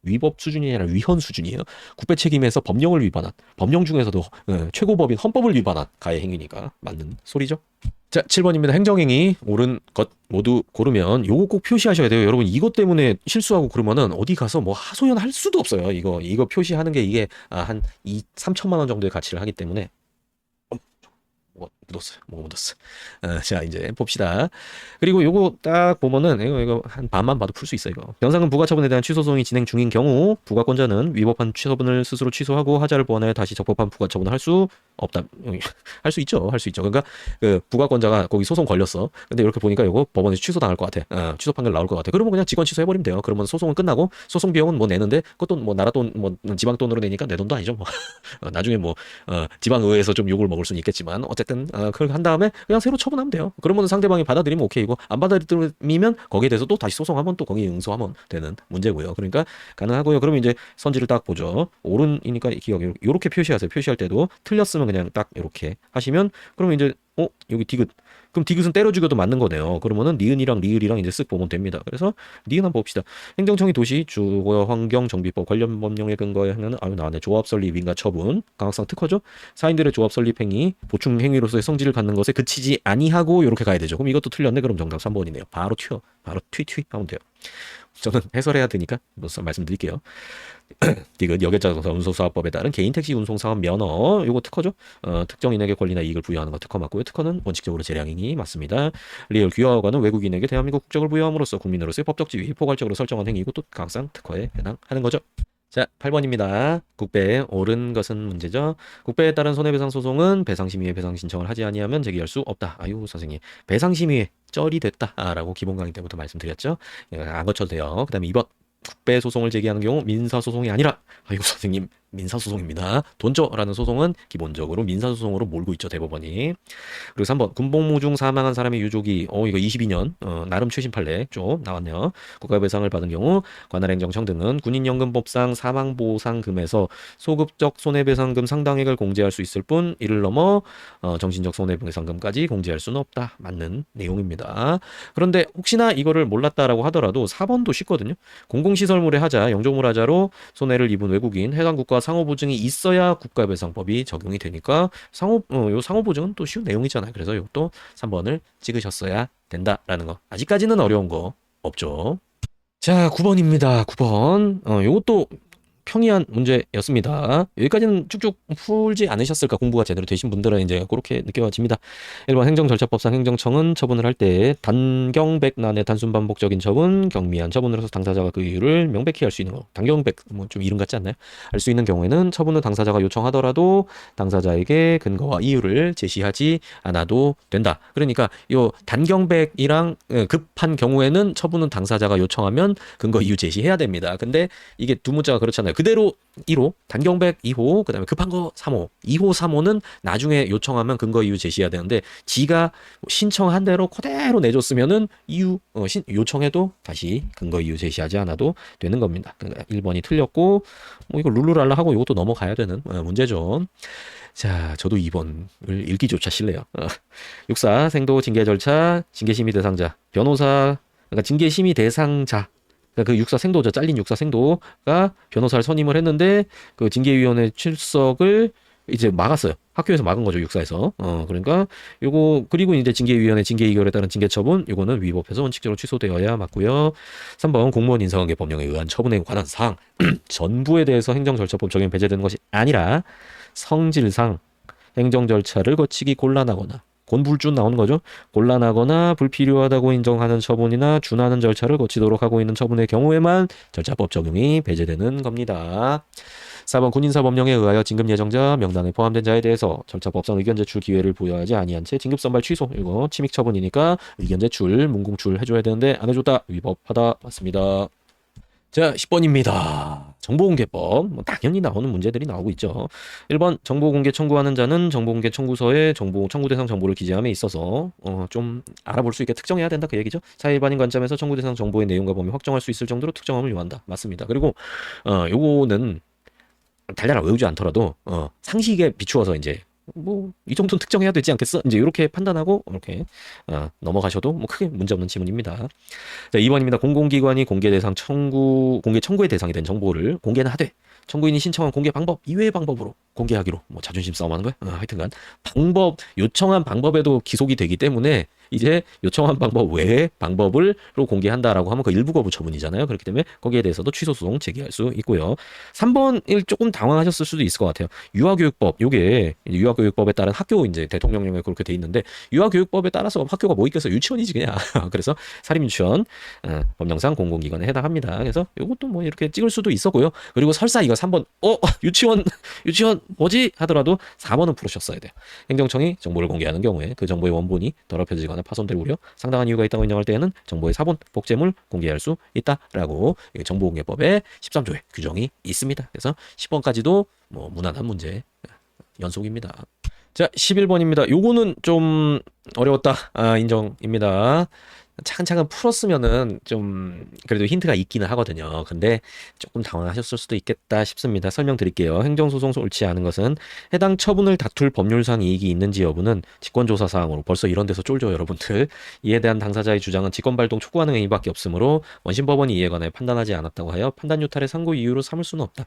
위법 수준이 아니라 위헌 수준이에요. 국배 책임에서 법령을 위반한, 법령 중에서도 최고법인 헌법을 위반한 가해 행위니까 맞는 소리죠. 자, 7번입니다. 행정행위 옳은 것 모두 고르면 요거 꼭 표시하셔야 돼요. 여러분 이것 때문에 실수하고 그러면은 어디 가서 뭐 하소연 할 수도 없어요. 이거 표시하는 게 이게 한 3천만 원 정도의 가치를 하기 때문에 뭐가 묻었어. 자, 이제 봅시다. 그리고 요거 딱 보면은 이거 한 반만 봐도 풀 수 있어 이거. 변상금 부과처분에 대한 취소소송이 진행 중인 경우 부과권자는 위법한 처분을 스스로 취소하고 하자를 보완하여 다시 적법한 부과처분을 할 수 없다. 할 수 있죠. 그러니까 그 부과권자가 거기 소송 걸렸어. 근데 이렇게 보니까 이거 법원에서 취소당할 것 같아. 취소 판결 나올 것 같아. 그러면 그냥 직권 취소해버리면 돼요. 그러면 소송은 끝나고 소송 비용은 뭐 내는데 그것도 뭐 나라 돈, 뭐 지방 돈으로 내니까 내 돈도 아니죠. 뭐 나중에 뭐 지방의회에서 좀 욕을 먹을 수는 있겠지만 어쨌든 그걸 한 다음에 그냥 새로 처분하면 돼요. 그러면 상대방이 받아들이면 오케이고 안 받아들이면 거기에 대해서 또 다시 소송하면 또 거기에 응소하면 되는 문제고요. 그러니까 가능하고요. 그러면 이제 선지를 딱 보죠. 옳은이니까 기억 이렇게 표시하세요. 표시할 때도 틀렸으면 그냥 딱 이렇게 하시면 그러면 이제 여기 디귿. 그럼 디귿은 때려 죽여도 맞는 거네요. 그러면은 니은이랑 리을이랑 이제 쓱 보면 됩니다. 그래서 니은 한번 봅시다. 행정청이 도시 주거 환경 정비법 관련 법령에 근거해 하는 나왔네. 조합 설립 인가 처분 강학상 특허죠. 사인들의 조합 설립 행위 보충 행위로서의 성질을 갖는 것에 그치지 아니하고 이렇게 가야 되죠. 그럼 이것도 틀렸네. 그럼 정답 3번이네요. 바로 튀 하면 돼요. 저는 해설해야 되니까 말씀드릴게요. 디귿 여객자동사 운송사업법에 따른 개인 택시 운송사업 면허 요거 특허죠. 특정인에게 권리나 이익을 부여하는 거 특허 맞고요. 특허는 원칙적으로 재량행위 맞습니다. 리얼 귀화허가는 외국인에게 대한민국 국적을 부여함으로써 국민으로서의 법적 지위 포괄적으로 설정한 행위고 또 강상 특허에 해당하는 거죠. 자, 8번입니다. 국배에 옳은 것은 문제죠. 국배에 따른 손해배상 소송은 배상심의회 배상 신청을 하지 아니하면 제기할 수 없다. 아유 선생님 배상심의회 쩔이 됐다라고 기본 강의 때부터 말씀드렸죠. 안 거쳐도 돼요. 그 다음에 2번 국배 소송을 제기하는 경우 민사소송이 아니라 아이고 선생님 민사소송입니다. 돈져라는 소송은 기본적으로 민사소송으로 몰고 있죠 대법원이. 그리고 3번 군복무 중 사망한 사람의 유족이 이거 22년 나름 최신 판례 좀 나왔네요. 국가배상을 받은 경우 관할행정청 등은 군인연금법상 사망보상금에서 소급적 손해배상금 상당액을 공제할 수 있을 뿐 이를 넘어 정신적 손해배상금까지 공제할 수는 없다. 맞는 내용입니다. 그런데 혹시나 이거를 몰랐다라고 하더라도 4번도 쉽거든요. 공공시설물의 하자, 영종물 하자로 손해를 입은 외국인 해당 국가와 상호보증이 있어야 국가배상법이 적용이 되니까 요 상호보증은 또 쉬운 내용이잖아요. 그래서 이것도 3번을 찍으셨어야 된다라는 거. 아직까지는 어려운 거 없죠. 자, 9번입니다. 9번. 요것도 평이한 문제였습니다. 여기까지는 쭉쭉 풀지 않으셨을까? 공부가 제대로 되신 분들은 이제 그렇게 느껴집니다. 1번 행정절차법상 행정청은 처분을 할 때 단경백난의 단순 반복적인 처분, 경미한 처분으로서 당사자가 그 이유를 명백히 할 수 있는 거. 단경백 뭐 좀 이름 같지 않나요? 알 수 있는 경우에는 처분 후 당사자가 요청하더라도 당사자에게 근거와 이유를 제시하지 않아도 된다. 그러니까 요 단경백이랑 급한 경우에는 처분 후 당사자가 요청하면 근거 이유 제시해야 됩니다. 근데 이게 두 문자가 그렇잖아요. 그대로 1호, 단경백 2호, 그 다음에 급한 거 3호. 2호, 3호는 나중에 요청하면 근거 이유 제시해야 되는데 지가 신청한 대로 그대로 내줬으면은 이유 요청해도 다시 근거 이유 제시하지 않아도 되는 겁니다. 그러니까 1번이 틀렸고 뭐 이거 룰루랄라 하고 이것도 넘어가야 되는 문제죠. 자, 저도 2번을 읽기조차 싫네요. 육사, 생도, 징계 절차, 징계심의 대상자, 변호사, 그러니까 징계심의 대상자. 그러니까 그 육사 생도죠. 잘린 육사 생도가 변호사를 선임을 했는데 그 징계위원회 출석을 이제 막았어요. 학교에서 막은 거죠. 육사에서. 그러니까 요거 그리고 이제 징계위원회 징계 의결에 따른 징계 처분 요거는 위법해서 원칙적으로 취소되어야 맞고요. 3번 공무원 인사관계 법령에 의한 처분에 관한 사항 전부에 대해서 행정절차법 적용 배제되는 것이 아니라 성질상 행정절차를 거치기 곤란하거나 곤불준 나오는 거죠. 곤란하거나 불필요하다고 인정하는 처분이나 준하는 절차를 거치도록 하고 있는 처분의 경우에만 절차법 적용이 배제되는 겁니다. 4번 군인사법령에 의하여 진급 예정자 명단에 포함된 자에 대해서 절차법상 의견 제출 기회를 부여하지 아니한 채 진급 선발 취소. 이거 침익 처분이니까 의견 제출, 문공출 해줘야 되는데 안 해줬다. 위법하다. 맞습니다. 자, 10번입니다. 정보공개법. 뭐 당연히 나오는 문제들이 나오고 있죠. 1번 정보공개 청구하는 자는 정보공개 청구서에 청구 대상 정보를 기재함에 있어서 좀 알아볼 수 있게 특정해야 된다 그 얘기죠. 사일반인 관점에서 청구 대상 정보의 내용과 범위 확정할 수 있을 정도로 특정함을 요한다. 맞습니다. 그리고 요거는 달달아 외우지 않더라도 상식에 비추어서 이제 뭐 이 정도는 특정해야 되지 않겠어? 이제 이렇게 판단하고 이렇게 넘어가셔도 뭐 크게 문제없는 지문입니다. 자, 2번입니다. 공공기관이 공개 청구의 대상이 된 정보를 공개는 하되 청구인이 신청한 공개 방법 이외의 방법으로 공개하기로 뭐 자존심 싸움하는 거야? 하여튼간 요청한 방법에도 기속이 되기 때문에 이제 요청한 방법 외의 방법으로 공개한다라고 하면 그 일부 거부 처분이잖아요. 그렇기 때문에 거기에 대해서도 취소 소송 제기할 수 있고요. 3번을 조금 당황하셨을 수도 있을 것 같아요. 유아교육법 요게 유아교육법에 따른 학교 이제 대통령령에 그렇게 돼 있는데 유아교육법에 따라서 학교가 뭐 있겠어요? 유치원이지 그냥. 그래서 사립유치원 법령상 공공기관에 해당합니다. 그래서 요것도 뭐 이렇게 찍을 수도 있었고요. 그리고 설사 이거 3번 유치원 뭐지 하더라도 4번은 풀으셨어야 돼요. 행정청이 정보를 공개하는 경우에 그 정보의 원본이 더럽혀지거나 파손될 우려 상당한 이유가 있다고 인정할 때에는 정보의 사본, 복제물 공개할 수 있다라고 정보공개법에 13조에 규정이 있습니다. 그래서 10번까지도 뭐 무난한 문제 연속입니다. 자, 11번입니다. 요거는 좀 어려웠다. 인정입니다. 차근차근 풀었으면은 좀 그래도 힌트가 있기는 하거든요. 근데 조금 당황하셨을 수도 있겠다 싶습니다. 설명드릴게요. 행정소송 옳지 않은 것은 해당 처분을 다툴 법률상 이익이 있는지 여부는 직권조사 사항으로 벌써 이런 데서 쫄죠 여러분들. 이에 대한 당사자의 주장은 직권발동 촉구하는 의미밖에 없으므로 원심법원이 이에 관해 판단하지 않았다고 하여 판단 유탈의 상고 이유로 삼을 수는 없다.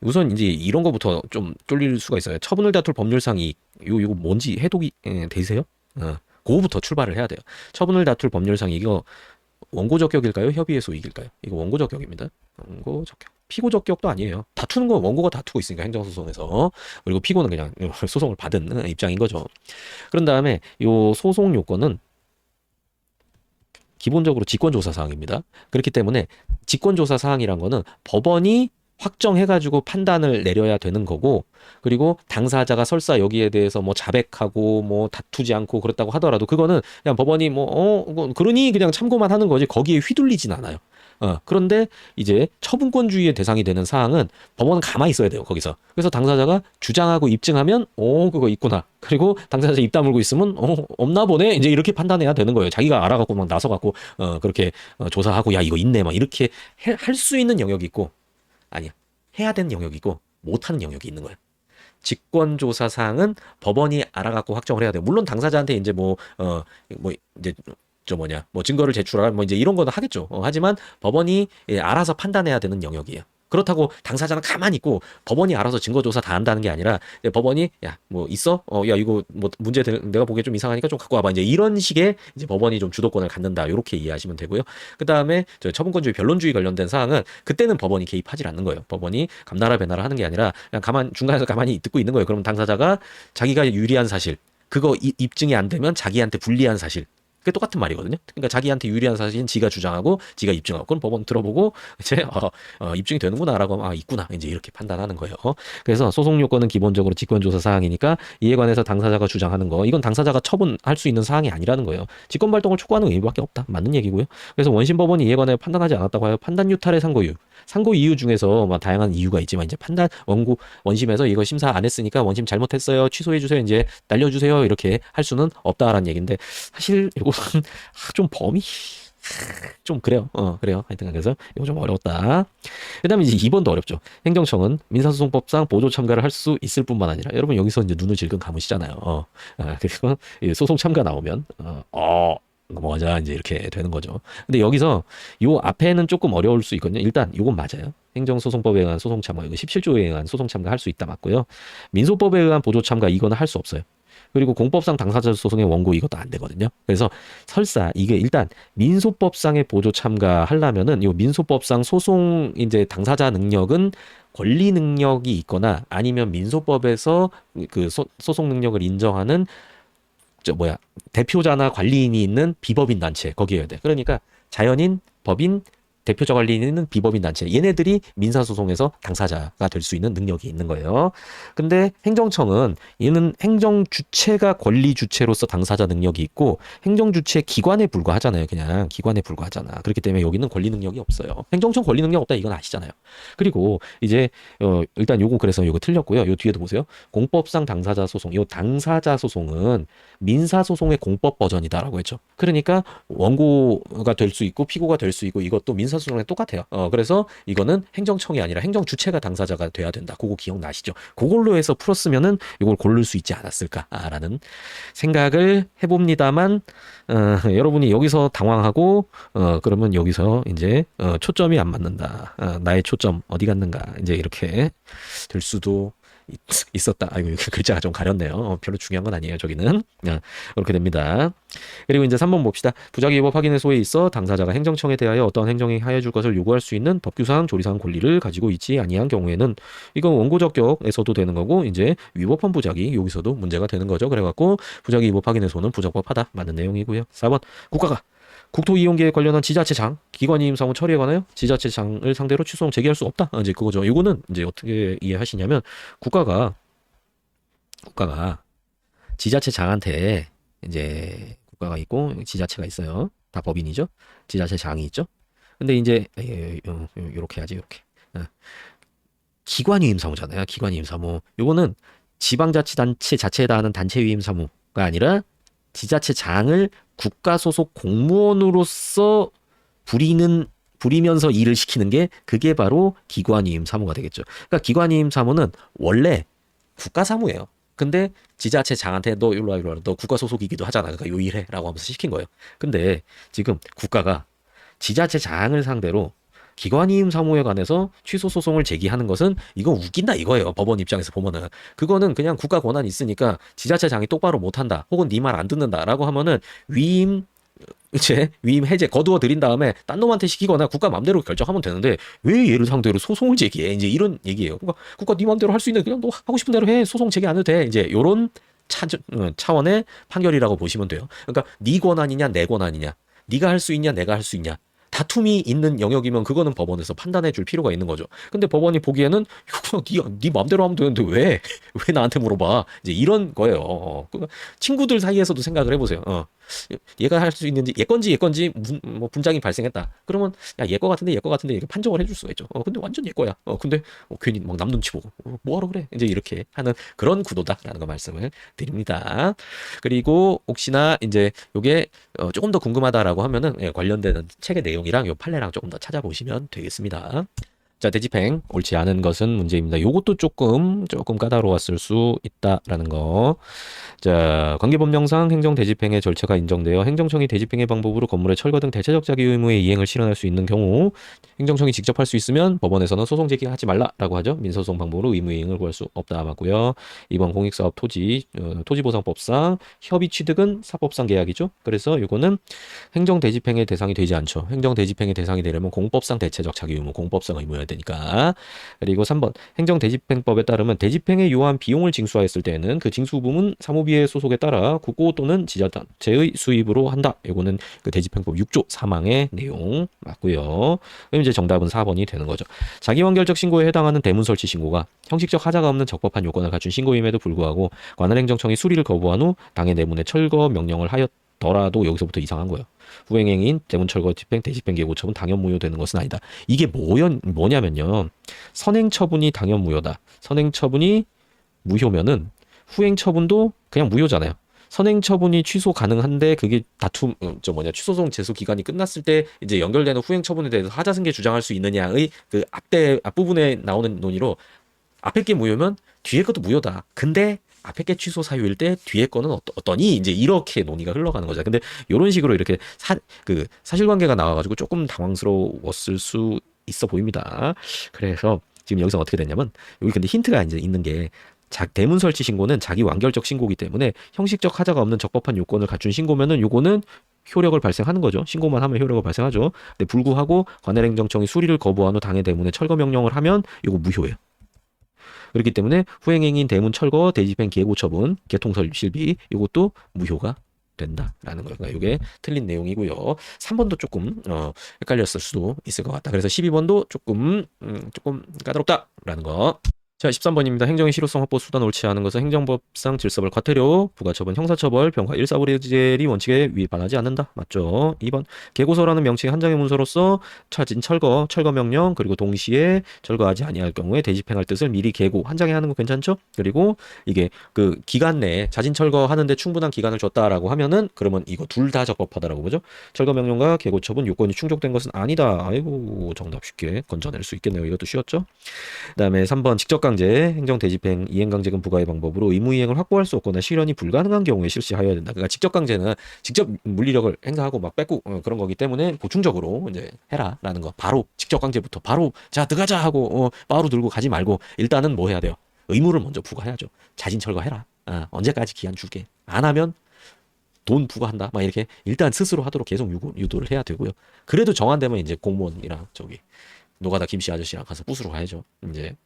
우선 이제 이런 거부터 좀 쫄릴 수가 있어요. 처분을 다툴 법률상 이익 이거 뭔지 해독이 되세요? 그거부터 출발을 해야 돼요. 처분을 다툴 법률상 이거 원고적격일까요? 협의의 소익일까요? 이거 원고적격입니다. 원고적격. 피고적격도 아니에요. 다투는 건 원고가 다투고 있으니까 행정소송에서. 그리고 피고는 그냥 소송을 받은 입장인 거죠. 그런 다음에 요 소송 요건은 기본적으로 직권조사 사항입니다. 그렇기 때문에 직권조사 사항이란 거는 법원이 확정해가지고 판단을 내려야 되는 거고, 그리고 당사자가 설사 여기에 대해서 뭐 자백하고 뭐 다투지 않고 그렇다고 하더라도 그거는 그냥 법원이 그러니 그냥 참고만 하는 거지 거기에 휘둘리진 않아요. 그런데 이제 처분권주의의 대상이 되는 사항은 법원은 가만히 있어야 돼요, 거기서. 그래서 당사자가 주장하고 입증하면, 그거 있구나. 그리고 당사자 입 다물고 있으면, 없나 보네. 이제 이렇게 판단해야 되는 거예요. 자기가 알아갖고 막 나서갖고, 그렇게 조사하고, 야, 이거 있네. 막 이렇게 할 수 있는 영역이 있고, 아니야. 해야 되는 영역이 있고, 못하는 영역이 있는 거예요. 직권조사 사항은 법원이 알아갖고 확정을 해야 돼요. 물론 당사자한테 이제 이제 증거를 제출할 이제 이런 거는 하겠죠. 하지만 법원이 알아서 판단해야 되는 영역이에요. 그렇다고 당사자는 가만히 있고 법원이 알아서 증거조사 다 한다는 게 아니라 법원이 야 뭐 있어? 야 이거 뭐 내가 보기에 좀 이상하니까 좀 갖고 와봐. 이제 이런 식의 이제 법원이 좀 주도권을 갖는다. 이렇게 이해하시면 되고요. 그 다음에 저 처분권주의, 변론주의 관련된 사항은 그때는 법원이 개입하지 않는 거예요. 법원이 감나라 배나라 하는 게 아니라 그냥 중간에서 가만히 듣고 있는 거예요. 그럼 당사자가 자기가 유리한 사실 그거 입증이 안 되면 자기한테 불리한 사실. 그게 똑같은 말이거든요. 그러니까 자기한테 유리한 사실은 지가 주장하고 지가 입증하고 그럼 법원 들어보고 이제 입증이 되는구나라고 하면 있구나 이제 이렇게 판단하는 거예요. 그래서 소송 요건은 기본적으로 직권조사 사항이니까 이에 관해서 당사자가 주장하는 거 이건 당사자가 처분할 수 있는 사항이 아니라는 거예요. 직권 발동을 촉구하는 의미밖에 없다. 맞는 얘기고요. 그래서 원심 법원이 이에 관해 판단하지 않았다고 하여 판단 유탈의 상고 이유 중에서 막 다양한 이유가 있지만 이제 원심에서 이거 심사 안 했으니까 원심 잘못했어요. 취소해 주세요. 이제 날려주세요. 이렇게 할 수는 없다라는 얘기인데 사실 이거 좀 범위 좀 그래요. 그래요. 하여튼 그래서 이거 좀 어려웠다. 그다음에 이제 2번도 어렵죠. 행정청은 민사소송법상 보조 참가를 할 수 있을 뿐만 아니라 여러분 여기서 이제 눈을 질끈 감으시잖아요. 그리고 소송 참가 나오면 뭐하자 이제 이렇게 되는 거죠. 근데 여기서 요 앞에는 조금 어려울 수 있거든요. 일단 요건 맞아요. 행정소송법에 의한 소송 참가 이거 17조에 의한 소송 참가 할 수 있다 맞고요. 민소법에 의한 보조 참가 이거는 할 수 없어요. 그리고 공법상 당사자 소송의 원고 이것도 안 되거든요. 그래서 설사 이게 일단 민소법상의 보조 참가하려면은 이 민소법상 소송 이제 당사자 능력은 권리 능력이 있거나 아니면 민소법에서 그 소송 능력을 인정하는 대표자나 관리인이 있는 비법인 단체 거기여야 돼. 그러니까 자연인, 법인, 대표자 관리인은 비법인 단체. 얘네들이 민사소송에서 당사자가 될 수 있는 능력이 있는 거예요. 근데 행정청은 얘는 행정 주체가 권리 주체로서 당사자 능력이 있고 행정 주체 기관에 불과하잖아요. 그냥 기관에 불과하잖아. 그렇기 때문에 여기는 권리 능력이 없어요. 행정청 권리 능력 없다 이건 아시잖아요. 그리고 이제 일단 요거 그래서 요거 틀렸고요. 요 뒤에도 보세요. 공법상 당사자 소송. 요 당사자 소송은 민사소송의 공법 버전이다라고 했죠. 그러니까 원고가 될 수 있고 피고가 될 수 있고 이것도 민사소송에 똑같아요. 그래서 이거는 행정청이 아니라 행정 주체가 당사자가 돼야 된다. 그거 기억나시죠? 그걸로 해서 풀었으면은 이걸 고를 수 있지 않았을까라는 생각을 해봅니다만 여러분이 여기서 당황하고 그러면 여기서 이제 초점이 안 맞는다. 나의 초점 어디 갔는가 이제 이렇게 될 수도 있었다. 아이고 글자가 좀 가렸네요. 별로 중요한 건 아니에요. 저기는 그렇게 됩니다. 그리고 이제 3번 봅시다. 부작위 위법 확인의 소에 있어 당사자가 행정청에 대하여 어떤 행정이 하여 줄 것을 요구할 수 있는 법규상 조리상 권리를 가지고 있지 아니한 경우에는 이건 원고적격에서도 되는 거고 이제 위법한 부작위 여기서도 문제가 되는 거죠. 그래갖고 부작위 위법 확인의 소는 부적법하다. 맞는 내용이고요. 4번 국가가 국토이용계획 관련한 지자체장 기관이임 사무 처리에 관하여 지자체장을 상대로 취소송 제기할 수 없다. 이제 그거죠. 이거는 이제 어떻게 이해하시냐면 국가가 지자체장한테 이제 국가가 있고 지자체가 있어요. 다 법인이죠. 지자체장이 있죠. 근데 이제 요렇게 해야지 요렇게. 기관이임 사무잖아요. 기관이임 사무. 요거는 지방자치단체 자체에다 하는 단체위임 사무가 아니라 지자체장을 국가 소속 공무원으로서 부리면서 일을 시키는 게 그게 바로 기관이임 사무가 되겠죠. 그러니까 기관이임 사무는 원래 국가 사무예요. 근데 지자체장한테 너 일로 와 너 국가 소속이기도 하잖아. 그러니까 요 일해라고 하면서 시킨 거예요. 근데 지금 국가가 지자체장을 상대로 기관이임 사무에 관해서 취소 소송을 제기하는 것은 이거 웃긴다 이거예요. 법원 입장에서 보면은 그거는 그냥 국가 권한이 있으니까 지자체장이 똑바로 못한다 혹은 네 말 안 듣는다라고 하면은 위임 해제 거두어 드린 다음에 딴 놈한테 시키거나 국가 맘대로 결정하면 되는데 왜 얘를 상대로 소송을 제기해 이제 이런 얘기예요. 그러니까 국가 네 맘대로 할 수 있는 그냥 너 하고 싶은 대로 해 소송 제기 안 해도 돼 이제 요런 차원의 판결이라고 보시면 돼요. 그러니까 네 권한이냐 내 권한이냐 네가 할 수 있냐 내가 할 수 있냐 다툼이 있는 영역이면 그거는 법원에서 판단해 줄 필요가 있는 거죠. 근데 법원이 보기에는 이거 네 마음대로 하면 되는데 왜 나한테 물어봐? 이제 이런 거예요. 친구들 사이에서도 생각을 해보세요. 얘가 할 수 있는지 얘 건지 뭐 분쟁이 발생했다. 그러면 야 얘 거 같은데 이렇게 판정을 해줄 수가 있죠. 근데 완전 얘 거야. 근데 괜히 막 남 눈치 보고 뭐하러 그래? 이제 이렇게 하는 그런 구도다라는 거 말씀을 드립니다. 그리고 혹시나 이제 요게 조금 더 궁금하다라고 하면은 관련되는 책의 내용이랑 요 판례랑 조금 더 찾아보시면 되겠습니다. 자, 대집행 옳지 않은 것은 문제입니다. 요것도 조금 까다로웠을 수 있다라는 거. 자, 관계법령상 행정 대집행의 절차가 인정되어 행정청이 대집행의 방법으로 건물의 철거 등 대체적 자기 의무의 이행을 실현할 수 있는 경우 행정청이 직접 할 수 있으면 법원에서는 소송 제기하지 말라라고 하죠. 민소송 방법으로 의무 이행을 구할 수 없다 맞고요. 2번 공익사업 토지보상법상 협의 취득은 사법상 계약이죠. 그래서 이거는 행정 대집행의 대상이 되지 않죠. 행정 대집행의 대상이 되려면 공법상 대체적 자기 의무, 공법상 의무여야 되니까. 그리고 3번 행정대집행법에 따르면 대집행에 요한 비용을 징수하였을 때에는 그 징수 부분 사무비의 소속에 따라 국고 또는 지자체의 수입으로 한다. 이거는 그 대집행법 6조 3항의 내용 맞고요. 그럼 이제 정답은 4번이 되는 거죠. 자기완결적 신고에 해당하는 대문 설치 신고가 형식적 하자가 없는 적법한 요건을 갖춘 신고임에도 불구하고 관할행정청이 수리를 거부한 후 당해 내문에 철거 명령을 하였더라도 여기서부터 이상한 거예요. 후행행위인 대문철거 집행, 대집행 계고처분 당연 무효되는 것은 아니다. 이게 뭐냐면요. 선행처분이 당연 무효다. 선행처분이 무효면은 후행처분도 그냥 무효잖아요. 선행처분이 취소 가능한데 그게 취소송 제소 기간이 끝났을 때 이제 연결되는 후행처분에 대해서 하자승계 주장할 수 있느냐의 그 앞부분에 나오는 논의로 앞에 게 무효면 뒤에 것도 무효다. 근데 앞에 게 취소 사유일 때 뒤에 거는 어떠니? 이제 이렇게 논의가 흘러가는 거죠. 근데 이런 식으로 이렇게 사실관계가 나와가지고 조금 당황스러웠을 수 있어 보입니다. 그래서 지금 여기서 어떻게 됐냐면 여기 근데 힌트가 이제 있는 게 대문 설치 신고는 자기 완결적 신고이기 때문에 형식적 하자가 없는 적법한 요건을 갖춘 신고면은 요거는 효력을 발생하는 거죠. 신고만 하면 효력을 발생하죠. 근데 불구하고 관할행정청이 수리를 거부한 후 당해 대문에 철거 명령을 하면 요거 무효예요. 그렇기 때문에 후행행위인 대문 철거, 대집행 계고 처분, 개통설 실비 이것도 무효가 된다라는 거예요. 그러니까 이게 틀린 내용이고요. 3번도 조금 헷갈렸을 수도 있을 것 같다. 그래서 12번도 조금 까다롭다라는 거. 자, 13번입니다. 행정의 실효성 확보 수단 옳지 않은 것은 행정법상 질서벌 과태료, 부가처분, 형사처벌, 병과 일사불일제리 원칙에 위반하지 않는다. 맞죠? 2번 계고서라는 명칭의 한 장의 문서로서 차진 철거 명령 그리고 동시에 철거하지 아니할 경우에 대집행할 뜻을 미리 계고 한 장에 하는 거 괜찮죠? 그리고 이게 그 기간 내에 자진 철거하는데 충분한 기간을 줬다라고 하면은 그러면 이거 둘 다 적법하다라고 보죠. 철거 명령과 계고 처분 요건이 충족된 것은 아니다. 아이고 정답 쉽게 건져낼 수 있겠네요. 이것도 쉬웠죠? 그다음에 3번 직접 강제, 행정 대집행, 이행강제금 부과의 방법으로 의무이행을 확보할 수 없거나 실현이 불가능한 경우에 실시하여야 된다. 그러니까 직접 강제는 직접 물리력을 행사하고 막 뺏고 그런 거기 때문에 보충적으로 이제 해라라는 거. 바로 직접 강제부터 바로 자 들어가자 하고 바로 들고 가지 말고 일단은 뭐 해야 돼요? 의무를 먼저 부과해야죠. 자진 철거해라. 언제까지 기한 줄게. 안 하면 돈 부과한다. 막 이렇게 일단 스스로 하도록 계속 유도를 해야 되고요. 그래도 정한되면 이제 공무원이랑 노가다 김씨 아저씨랑 가서 부수러 가야죠. 이제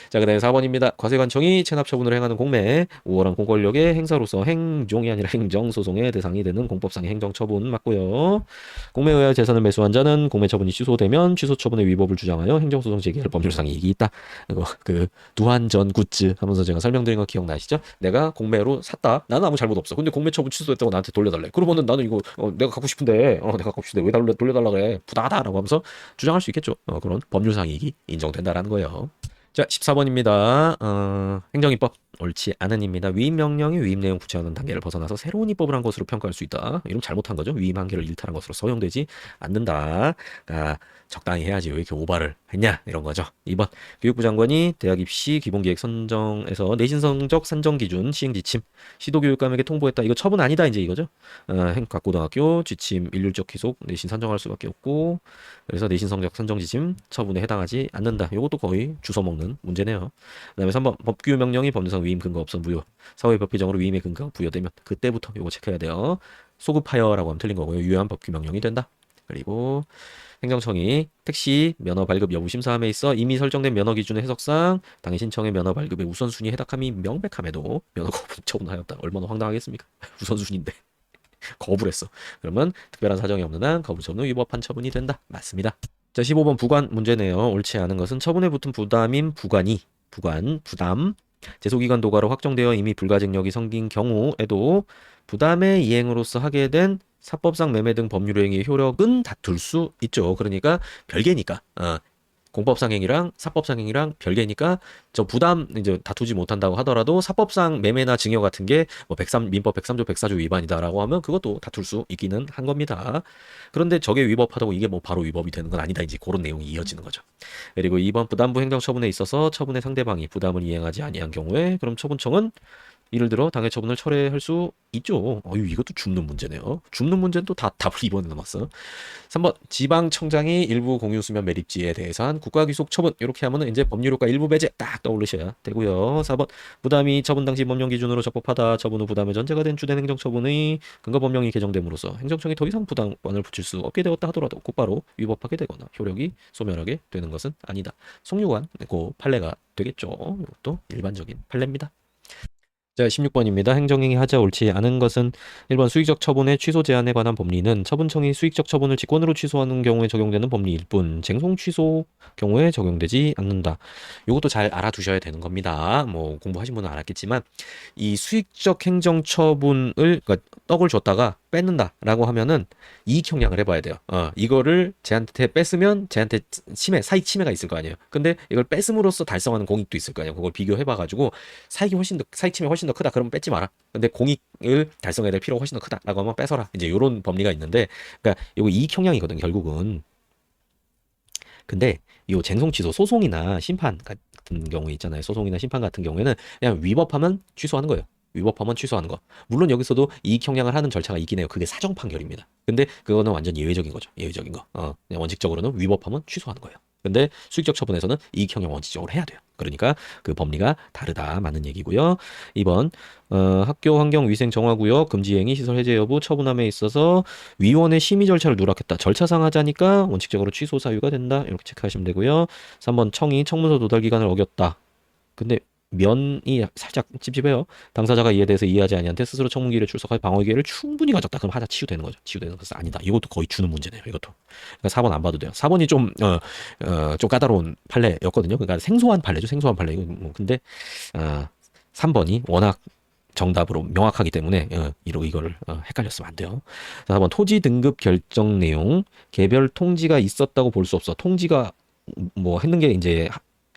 자, 그다음에 4번입니다. 과세관청이 체납 처분을 행하는 공매, 우월한 공권력의 행사로서 행종이 아니라 행정소송의 대상이 되는 공법상의 행정처분 맞고요. 공매에 의하여 재산을 매수한 자는 공매 처분이 취소되면 취소 처분의 위법을 주장하여 행정소송 제기할 법률상 이익이 있다. 그 두한전 굿즈 하면서 제가 설명드린 거 기억나시죠? 내가 공매로 샀다. 나는 아무 잘못 없어. 근데 공매 처분 취소했다고 나한테 돌려달래. 그러면은 나는 이거 내가 갖고 싶은데 왜 돌려달라 그래? 부당하다라고 하면서 주장할 수 있겠죠. 그런 법률상 이익이 인정된다라는 거예요. 자, 14번입니다. 행정입법 옳지 않은입니다. 위임 명령이 위임 내용 구체화하는 단계를 벗어나서 새로운 입법을 한 것으로 평가할 수 있다. 이러면 잘못한 거죠. 위임 한계를 일탈한 것으로 서용되지 않는다. 적당히 해야지 왜 이렇게 오바를 했냐 이런 거죠. 2번 교육부 장관이 대학 입시 기본계획 선정에서 내신 성적 산정 기준 시행 지침 시도교육감에게 통보했다. 이거 처분 아니다 이제 이거죠. 각고등학교 지침 일률적 기속 내신 산정할 수밖에 없고 그래서 내신 성적 산정 지침 처분에 해당하지 않는다. 이것도 거의 주워먹는 문제네요. 그다음에 3번 법규 명령이 법률상 위임 근거 없어 무효. 사회법 규정으로 위임의 근거가 부여되면 그때부터 이거 체크해야 돼요. 소급하여라고 하면 틀린 거고요. 유효한 법규 명령이 된다. 그리고 행정청이 택시 면허 발급 여부 심사함에 있어 이미 설정된 면허 기준의 해석상 당해 신청의 면허 발급의 우선순위에 해당함이 명백함에도 면허 거부 처분하였다. 얼마나 황당하겠습니까? 우선순위인데 거부를 했어. 그러면 특별한 사정이 없는 한 거부 처분은 위법한 처분이 된다. 맞습니다. 자, 15번 부관 문제네요. 옳지 않은 것은 처분에 붙은 부담인 부담 제소기간 도과로 확정되어 이미 불가증력이 생긴 경우에도 부담의 이행으로서 하게 된 사법상 매매 등 법률행위의 효력은 다툴 수 있죠. 그러니까 별개니까 공법상 행위랑 사법상 행위랑 별개니까 저 부담 이제 다투지 못한다고 하더라도 사법상 매매나 증여 같은 게 뭐 민법 103조 104조 위반이다라고 하면 그것도 다툴 수 있기는 한 겁니다. 그런데 저게 위법하다고 이게 뭐 바로 위법이 되는 건 아니다. 이제 그런 내용이 이어지는 거죠. 그리고 2번 부담부 행정 처분에 있어서 처분의 상대방이 부담을 이행하지 아니한 경우에 그럼 처분청은 예를 들어 당해 처분을 철회할 수 있죠. 이것도 줍는 문제네요. 줍는 문제는 또 다 답을 2번에 남았어. 3번 지방청장이 일부 공유수면 매립지에 대해서 한 국가귀속 처분 이렇게 하면은 이제 법률효과 일부 배제 딱 떠올리셔야 되고요. 4번 부담이 처분 당시 법령 기준으로 적법하다. 처분 후 부담의 전제가 된 주된 행정처분의 근거 법령이 개정됨으로써 행정청이 더 이상 부담권을 붙일 수 없게 되었다 하더라도 곧바로 위법하게 되거나 효력이 소멸하게 되는 것은 아니다. 송유관 그 판례가 되겠죠. 이것도 일반적인 판례입니다. 자, 16번입니다. 행정행위 하자 옳지 않은 것은 1번 수익적 처분의 취소 제한에 관한 법리는 처분청이 수익적 처분을 직권으로 취소하는 경우에 적용되는 법리일 뿐 쟁송 취소 경우에 적용되지 않는다. 이것도 잘 알아두셔야 되는 겁니다. 뭐 공부하신 분은 알았겠지만 이 수익적 행정 처분을 그러니까 떡을 줬다가 뺏는다라고 하면은 이익 형량을 해봐야 돼요. 이거를 쟤한테 뺐으면 쟤한테 사익 침해가 있을 거 아니에요. 근데 이걸 뺏음으로써 달성하는 공익도 있을 거 아니에요. 그걸 비교해봐가지고 사익 침해 훨씬 더 크다. 그러면 뺏지 마라. 근데 공익을 달성해야 될 필요가 훨씬 더 크다라고 하면 뺏어라. 이제 이런 법리가 있는데, 그러니까 이거 이익 형량이거든 결국은. 근데 이 쟁송 취소 소송이나 심판 같은 경우 있잖아요. 소송이나 심판 같은 경우에는 그냥 위법하면 취소하는 거예요. 위법하면 취소하는 거. 물론 여기서도 이익 형량을 하는 절차가 있긴 해요. 그게 사정 판결입니다. 근데 그거는 완전 예외적인 거죠. 예외적인 거. 그냥 원칙적으로는 위법하면 취소하는 거예요. 근데 수익적 처분에서는 이익 형량 원칙적으로 해야 돼요. 그러니까 그 법리가 다르다 맞는 얘기고요. 2번 학교 환경 위생 정화구역 금지 행위 시설 해제 여부 처분함에 있어서 위원회 심의 절차를 누락했다. 절차상 하자니까 원칙적으로 취소 사유가 된다. 이렇게 체크하시면 되고요. 3번 청이 청문서 도달 기간을 어겼다. 근데 면이 살짝 찝찝해요. 당사자가 이에 대해서 이해하지 아니한테 스스로 청문기일에 출석할 방어 기회를 충분히 가졌다. 그럼 하자 치유되는 거죠. 치유되는 것은 아니다. 이것도 거의 주는 문제네요. 이것도. 그러니까 4번 안 봐도 돼요. 4번이 좀 까다로운 판례였거든요. 그러니까 생소한 판례죠. 생소한 판례. 근데 3번이 워낙 정답으로 명확하기 때문에 이거를 헷갈렸으면 안 돼요. 4번 토지 등급 결정 내용 개별 통지가 있었다고 볼 수 없어. 통지가 뭐 했는 게 이제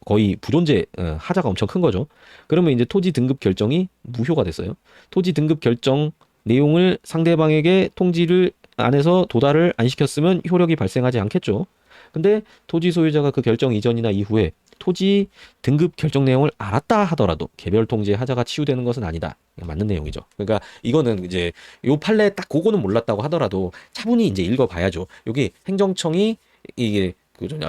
거의 부존재 하자가 엄청 큰 거죠. 그러면 이제 토지 등급 결정이 무효가 됐어요. 토지 등급 결정 내용을 상대방에게 통지를 안에서 도달을 안 시켰으면 효력이 발생하지 않겠죠. 근데 토지 소유자가 그 결정 이전이나 이후에 토지 등급 결정 내용을 알았다 하더라도 개별 통지의 하자가 치유되는 것은 아니다. 맞는 내용이죠. 그러니까 이거는 이제 요 판례 딱 그거는 몰랐다고 하더라도 차분히 이제 읽어봐야죠. 여기 행정청이 이게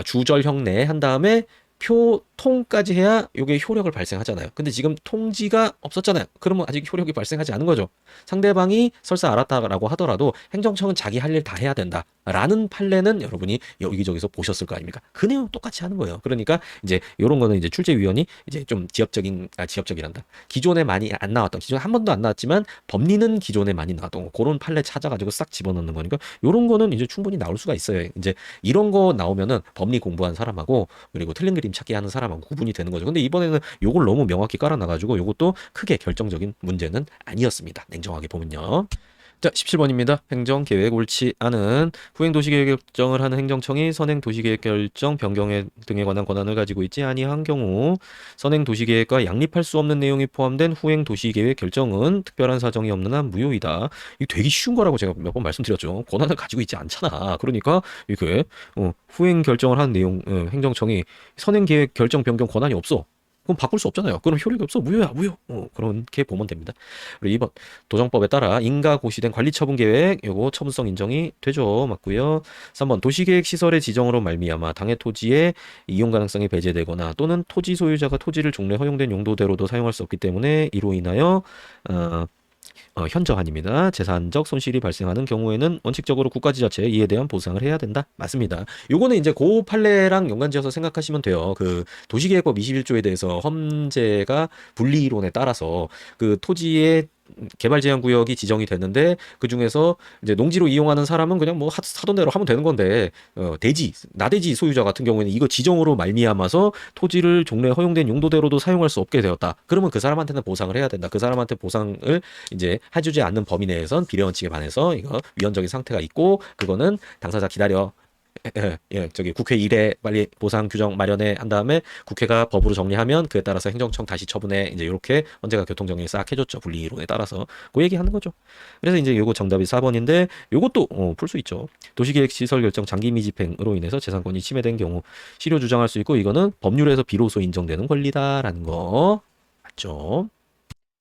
주절형 내 한 다음에 표통까지 해야 이게 효력을 발생하잖아요. 근데 지금 통지가 없었잖아요. 그러면 아직 효력이 발생하지 않은 거죠. 상대방이 설사 알았다라고 하더라도 행정청은 자기 할 일 다 해야 된다라는 판례는 여러분이 여기저기서 보셨을 거 아닙니까? 그 내용 똑같이 하는 거예요. 그러니까 이제 이런 거는 이제 출제위원이 이제 좀 지역적이란다. 기존에 많이 안 나왔던, 기존에 한 번도 안 나왔지만 법리는 기존에 많이 나왔던 그런 판례 찾아가지고 싹 집어넣는 거니까 이런 거는 이제 충분히 나올 수가 있어요. 이제 이런 거 나오면은 법리 공부한 사람하고 그리고 틀린 그림 찾기 하는 사람하고 구분이 되는 거죠. 근데 이번에는 요걸 너무 명확히 깔아놔가지고 요것도 크게 결정적인 문제는 아니었습니다. 냉정하게 보면요. 자, 17번입니다. 행정계획 옳지 않은 후행도시계획 결정을 하는 행정청이 선행도시계획 결정 변경 등에 관한 권한을 가지고 있지 아니한 경우 선행도시계획과 양립할 수 없는 내용이 포함된 후행도시계획 결정은 특별한 사정이 없는 한 무효이다. 이거 되게 쉬운 거라고 제가 몇 번 말씀드렸죠. 권한을 가지고 있지 않잖아. 그러니까 이렇게 후행 결정을 하는 내용 행정청이 선행계획 결정 변경 권한이 없어. 그럼 바꿀 수 없잖아요. 그럼 효력이 없어. 무효야, 무효. 그렇게 보면 됩니다. 그리고 2번 도정법에 따라 인가 고시된 관리처분계획 요거 처분성 인정이 되죠. 맞고요. 3번 도시계획 시설의 지정으로 말미암아 당해 토지의 이용 가능성이 배제되거나 또는 토지 소유자가 토지를 종래 허용된 용도대로도 사용할 수 없기 때문에 이로 인하여 현저한입니다. 재산적 손실이 발생하는 경우에는 원칙적으로 국가지자체에 이에 대한 보상을 해야 된다. 맞습니다. 요거는 이제 고 판례랑 연관지어서 생각하시면 돼요. 그 도시계획법 21조에 대해서 험제가 분리이론에 따라서 그 토지의 개발 제한 구역이 지정이 됐는데 그 중에서 이제 농지로 이용하는 사람은 그냥 뭐 하던 대로 하면 되는 건데 나대지 소유자 같은 경우에는 이거 지정으로 말미암아서 토지를 종래 허용된 용도대로도 사용할 수 없게 되었다. 그러면 그 사람한테는 보상을 해야 된다. 그 사람한테 보상을 이제 해주지 않는 범위 내에선 비례 원칙에 반해서 이거 위헌적인 상태가 있고 그거는 당사자 기다려. 저기 국회 일에 빨리 보상 규정 마련해 한 다음에 국회가 법으로 정리하면 그에 따라서 행정청 다시 처분해 이제 이렇게 헌재가 교통정리 싹 해줬죠. 분리이론에 따라서 그 얘기하는 거죠. 그래서 이제 요거 정답이 4번인데 요것도 풀 수 있죠. 도시계획 시설 결정 장기 미집행으로 인해서 재산권이 침해된 경우 실효 주장할 수 있고 이거는 법률에서 비로소 인정되는 권리다라는 거 맞죠?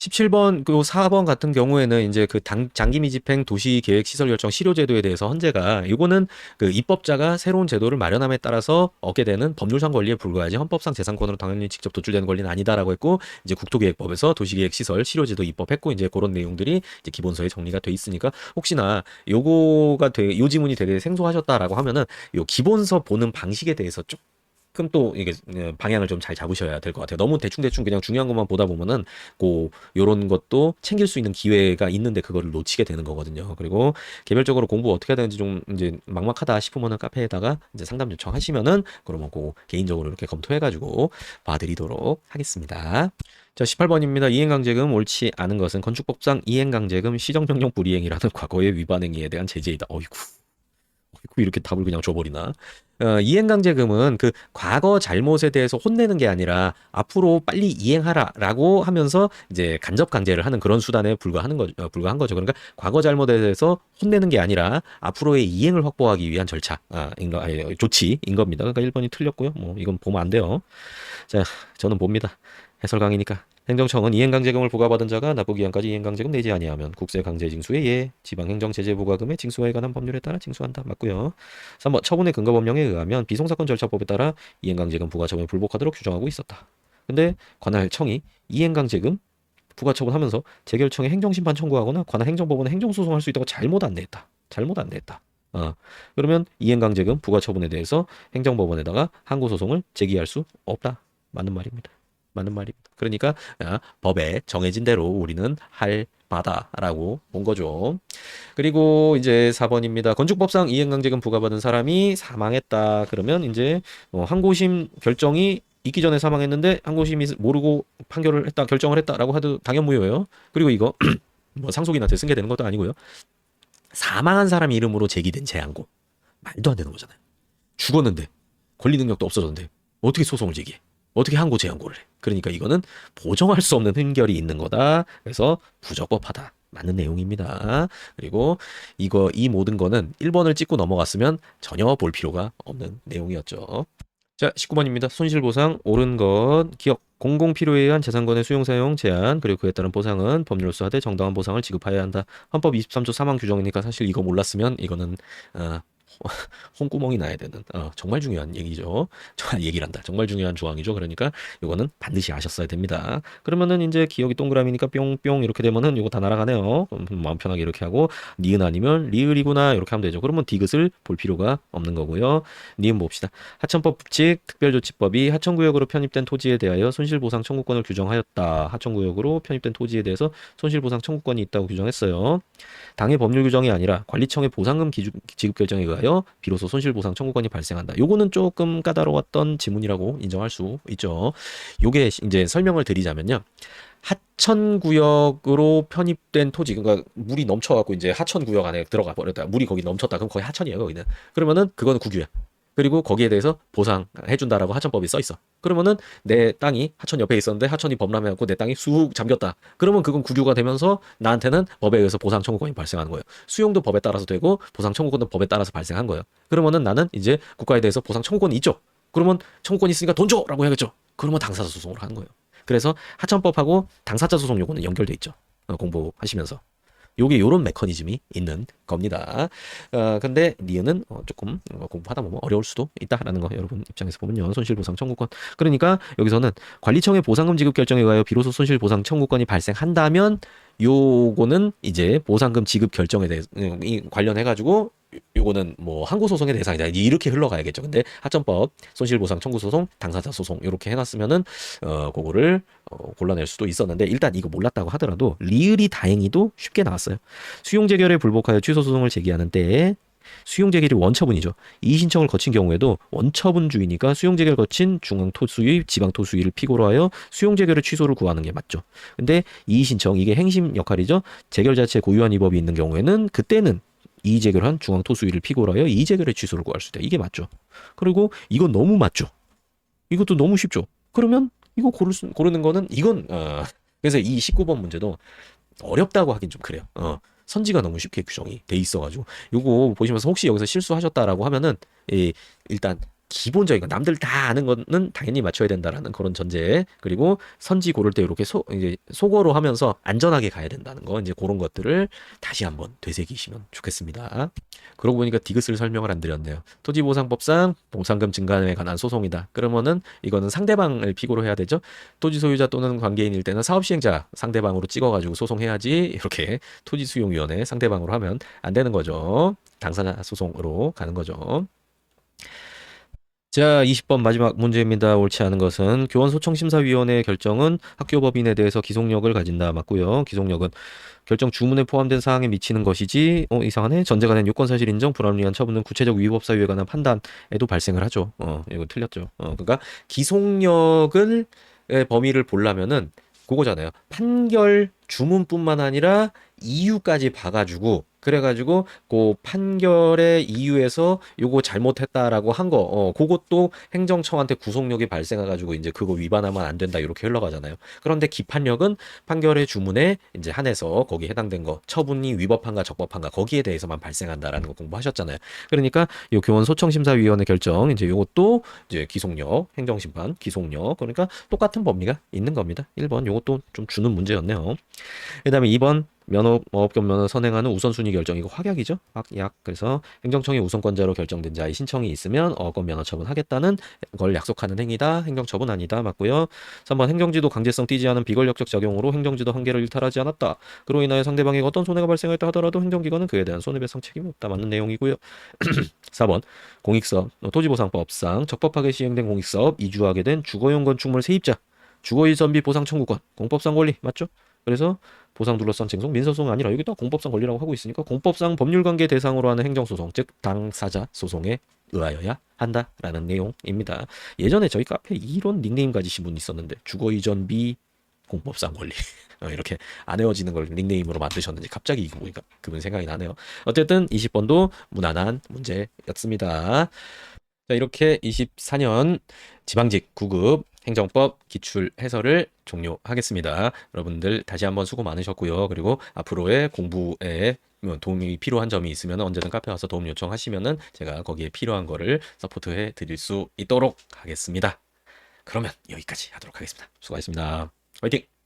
17번 그리고 4번 같은 경우에는 이제 그 장기미 집행 도시 계획 시설 결정 실효 제도에 대해서 헌재가 이거는 그 입법자가 새로운 제도를 마련함에 따라서 얻게 되는 법률상 권리에 불과하지 헌법상 재산권으로 당연히 직접 도출되는 권리는 아니다라고 했고 이제 국토계획법에서 도시계획 시설 실효 제도 입법했고 이제 그런 내용들이 이제 기본서에 정리가 돼 있으니까 혹시나 요거가 되게 요 지문이 되게 생소하셨다라고 하면은 요 기본서 보는 방식에 대해서 조금 또 이게 방향을 좀 잘 잡으셔야 될 것 같아요. 너무 대충대충 그냥 중요한 것만 보다 보면은 요런 것도 챙길 수 있는 기회가 있는데 그거를 놓치게 되는 거거든요. 그리고 개별적으로 공부 어떻게 해야 되는지 좀 이제 막막하다 싶으면은 카페에다가 이제 상담 요청하시면은 그러면 개인적으로 이렇게 검토해가지고 봐드리도록 하겠습니다. 자, 18번입니다. 이행강제금 옳지 않은 것은 건축법상 이행강제금 시정명령 불이행이라는 과거의 위반 행위에 대한 제재이다. 어이구 이렇게 답을 그냥 줘버리나? 이행강제금은 그 과거 잘못에 대해서 혼내는 게 아니라 앞으로 빨리 이행하라라고 하면서 이제 간접 강제를 하는 그런 수단에 불과한 거죠. 그러니까 과거 잘못에 대해서 혼내는 게 아니라 앞으로의 이행을 확보하기 위한 조치인 겁니다. 그러니까 1번이 틀렸고요. 뭐 이건 보면 안 돼요. 자, 저는 봅니다. 해설 강의니까. 행정청은 이행강제금을 부과받은 자가 납부기한까지 이행강제금 내지 아니하면 국세강제징수에 예, 지방행정제재부과금의 징수에 관한 법률에 따라 징수한다. 맞고요. 3번 처분의 근거법령에 의하면 비송사건 절차법에 따라 이행강제금 부과처분에 불복하도록 규정하고 있었다. 근데 관할 청이 이행강제금 부과처분하면서 재결청에 행정심판 청구하거나 관할 행정법원에 행정소송할 수 있다고 잘못 안내했다. 그러면 이행강제금 부과처분에 대해서 행정법원에다가 항고소송을 제기할 수 없다. 맞는 말입니다. 그러니까 법에 정해진 대로 우리는 할 바다라고 본 거죠. 그리고 이제 4번입니다. 건축법상 이행강제금 부과받은 사람이 사망했다. 그러면 이제 항고심 결정이 있기 전에 사망했는데 항고심이 모르고 결정을 했다라고 해도 당연무효예요. 그리고 이거 뭐 상속인한테 승계되는 것도 아니고요. 사망한 사람 이름으로 제기된 재항고 말도 안 되는 거잖아요. 죽었는데 권리 능력도 없어졌는데 어떻게 소송을 제기해? 어떻게 항고 재항고를 해? 그러니까 이거는 보정할 수 없는 흠결이 있는 거다. 그래서 부적법하다. 맞는 내용입니다. 그리고 이 모든 거는 1번을 찍고 넘어갔으면 전혀 볼 필요가 없는 내용이었죠. 자, 19번입니다. 손실보상 옳은 것 기억. 공공필요에 의한 재산권의 수용사용 제한 그리고 그에 따른 보상은 법률로서 하되 정당한 보상을 지급하여야 한다. 헌법 23조 3항 규정이니까 사실 이거 몰랐으면 이거는 홍구멍이 나야 되는 정말 중요한 얘기죠. 정말 중요한 조항이죠. 그러니까 이거는 반드시 아셨어야 됩니다. 그러면은 이제 기억이 동그라미니까 뿅뿅 이렇게 되면은 이거 다 날아가네요. 마음 편하게 이렇게 하고 니은 아니면 리을이구나 이렇게 하면 되죠. 그러면 디귿을 볼 필요가 없는 거고요. 니은 봅시다. 하천법 칙 특별조치법이 하천구역으로 편입된 토지에 대하여 손실보상 청구권을 규정하였다. 하천구역으로 편입된 토지에 대해서 손실보상 청구권이 있다고 규정했어요. 당의 법률 규정이 아니라 관리청의 보상금 지급 결정에 의하여 비로소 손실보상 청구권이 발생한다. 요거는 조금 까다로웠던 지문이라고 인정할 수 있죠. 요게 이제 설명을 드리자면요. 하천구역으로 편입된 토지, 그러니까 물이 넘쳐갖고 이제 하천구역 안에 들어가 버렸다. 물이 거기 넘쳤다. 그럼 거의 하천이에요, 거기는. 그러면은 그거는 국유야. 그리고 거기에 대해서 보상해준다라고 하천법이 써 있어. 그러면은 내 땅이 하천 옆에 있었는데 하천이 범람해갖고 내 땅이 쑥 잠겼다. 그러면 그건 국유가 되면서 나한테는 법에 의해서 보상 청구권이 발생하는 거예요. 수용도 법에 따라서 되고 보상 청구권도 법에 따라서 발생한 거예요. 그러면은 나는 이제 국가에 대해서 보상 청구권이 있죠. 그러면 청구권이 있으니까 돈 줘라고 해야겠죠. 그러면 당사자 소송을 하는 거예요. 그래서 하천법하고 당사자 소송 요거는 연결돼 있죠. 공부하시면서. 요게 요런 메커니즘이 있는 겁니다. 근데 니은은 조금 공부하다 보면 어려울 수도 있다라는 거 여러분 입장에서 보면요. 손실보상 청구권. 그러니까 여기서는 관리청의 보상금 지급 결정에 의하여 비로소 손실보상 청구권이 발생한다면 요거는 이제 보상금 지급 결정에 대해서 관련해가지고 요거는 뭐 항고소송의 대상이다. 이렇게 흘러가야겠죠. 근데 하천법 손실보상 청구소송, 당사자 소송 이렇게 해놨으면은 그거를 골라낼 수도 있었는데 일단 이거 몰랐다고 하더라도 리을이 다행히도 쉽게 나왔어요. 수용재결에 불복하여 취소소송을 제기하는 때에 수용재결이 원처분이죠. 이의신청을 거친 경우에도 원처분주의니까 수용재결 거친 중앙토수의, 지방토수의를 피고로 하여 수용재결의 취소를 구하는 게 맞죠. 근데 이의신청 이게 행심 역할이죠. 재결 자체에 고유한 위법이 있는 경우에는 그때는 이의제결한 중앙토수위를 피고로 하여 이의제결의 취소를 구할 수 있다. 이게 맞죠. 그리고 이건 너무 맞죠. 이것도 너무 쉽죠. 그러면 이거 고르는 거는 이건 그래서 이 19번 문제도 어렵다고 하긴 좀 그래요. 선지가 너무 쉽게 규정이 돼 있어가지고 요거 보시면서 혹시 여기서 실수하셨다라고 하면은 일단 기본적인 거 남들 다 아는 거는 당연히 맞춰야 된다라는 그런 전제, 그리고 선지 고를 때 이렇게 이제 속어로 하면서 안전하게 가야 된다는 거, 이제 그런 것들을 다시 한번 되새기시면 좋겠습니다. 그러고 보니까 디귿을 설명을 안 드렸네요. 토지보상법상 보상금 증가에 관한 소송이다. 그러면은 이거는 상대방을 피고로 해야 되죠. 토지 소유자 또는 관계인일 때는 사업시행자 상대방으로 찍어가지고 소송해야지, 이렇게 토지수용위원회 상대방으로 하면 안 되는 거죠. 당사자 소송으로 가는 거죠. 자, 20번 마지막 문제입니다. 옳지 않은 것은 교원소청심사위원회의 결정은 학교법인에 대해서 기속력을 가진다. 맞고요. 기속력은 결정 주문에 포함된 사항에 미치는 것이지, 이상하네. 전제가 된 요건사실 인정, 불합리한 처분은 구체적 위법 사유에 관한 판단에도 발생을 하죠. 이거 틀렸죠. 그러니까 기속력을 범위를 보려면은 그거잖아요. 판결 주문뿐만 아니라 이유까지 봐가지고, 그래가지고 그 판결의 이유에서 요거 잘못했다라고 한 거, 그것도 행정청한테 구속력이 발생해가지고 이제 그거 위반하면 안 된다 이렇게 흘러가잖아요. 그런데 기판력은 판결의 주문에 이제 한해서 거기 해당된 거, 처분이 위법한가 적법한가 거기에 대해서만 발생한다라는 거 공부하셨잖아요. 그러니까 요 교원 소청심사위원회 결정, 이제 요것도 이제 기속력, 행정심판 기속력, 그러니까 똑같은 법리가 있는 겁니다. 1번 요것도 좀 주는 문제였네요. 그다음에 2번 면허업 면허 선행하는 우선순위 결정, 이거 확약이죠. 확약. 그래서 행정청이 우선권자로 결정된 자의 신청이 있으면 어권 면허 처분하겠다는 걸 약속하는 행위다. 행정처분 아니다. 맞고요. 3번 행정지도 강제성 띠지 않은 비권력적 작용으로 행정지도 한계를 일탈하지 않았다. 그로 인하여 상대방에게 어떤 손해가 발생했다 하더라도 행정기관은 그에 대한 손해배상 책임이 없다. 맞는 내용이고요. 4번 공익사업 토지보상법상 적법하게 시행된 공익사업 이주하게 된 주거용 건축물 세입자 주거이전비 보상 청구권 공법상 권리 맞죠? 그래서 보상 둘러싼 쟁송 민사소송이 아니라 여기다 공법상 권리라고 하고 있으니까 공법상 법률관계 대상으로 하는 행정소송, 즉 당사자 소송에 의하여야 한다라는 내용입니다. 예전에 저희 카페에 이런 닉네임 가지신 분 있었는데, 주거이전비 공법상 권리 이렇게 안 헤어지는 걸 닉네임으로 만드셨는지 갑자기 이거 보니까 그분 생각이 나네요. 어쨌든 20번도 무난한 문제였습니다. 자, 이렇게 24년 지방직 9급 행정법 기출 해설을 종료하겠습니다. 여러분들 다시 한번 수고 많으셨고요. 그리고 앞으로의 공부에 도움이 필요한 점이 있으면 언제든 카페 와서 도움 요청하시면은 제가 거기에 필요한 거를 서포트해 드릴 수 있도록 하겠습니다. 그러면 여기까지 하도록 하겠습니다. 수고하셨습니다. 화이팅!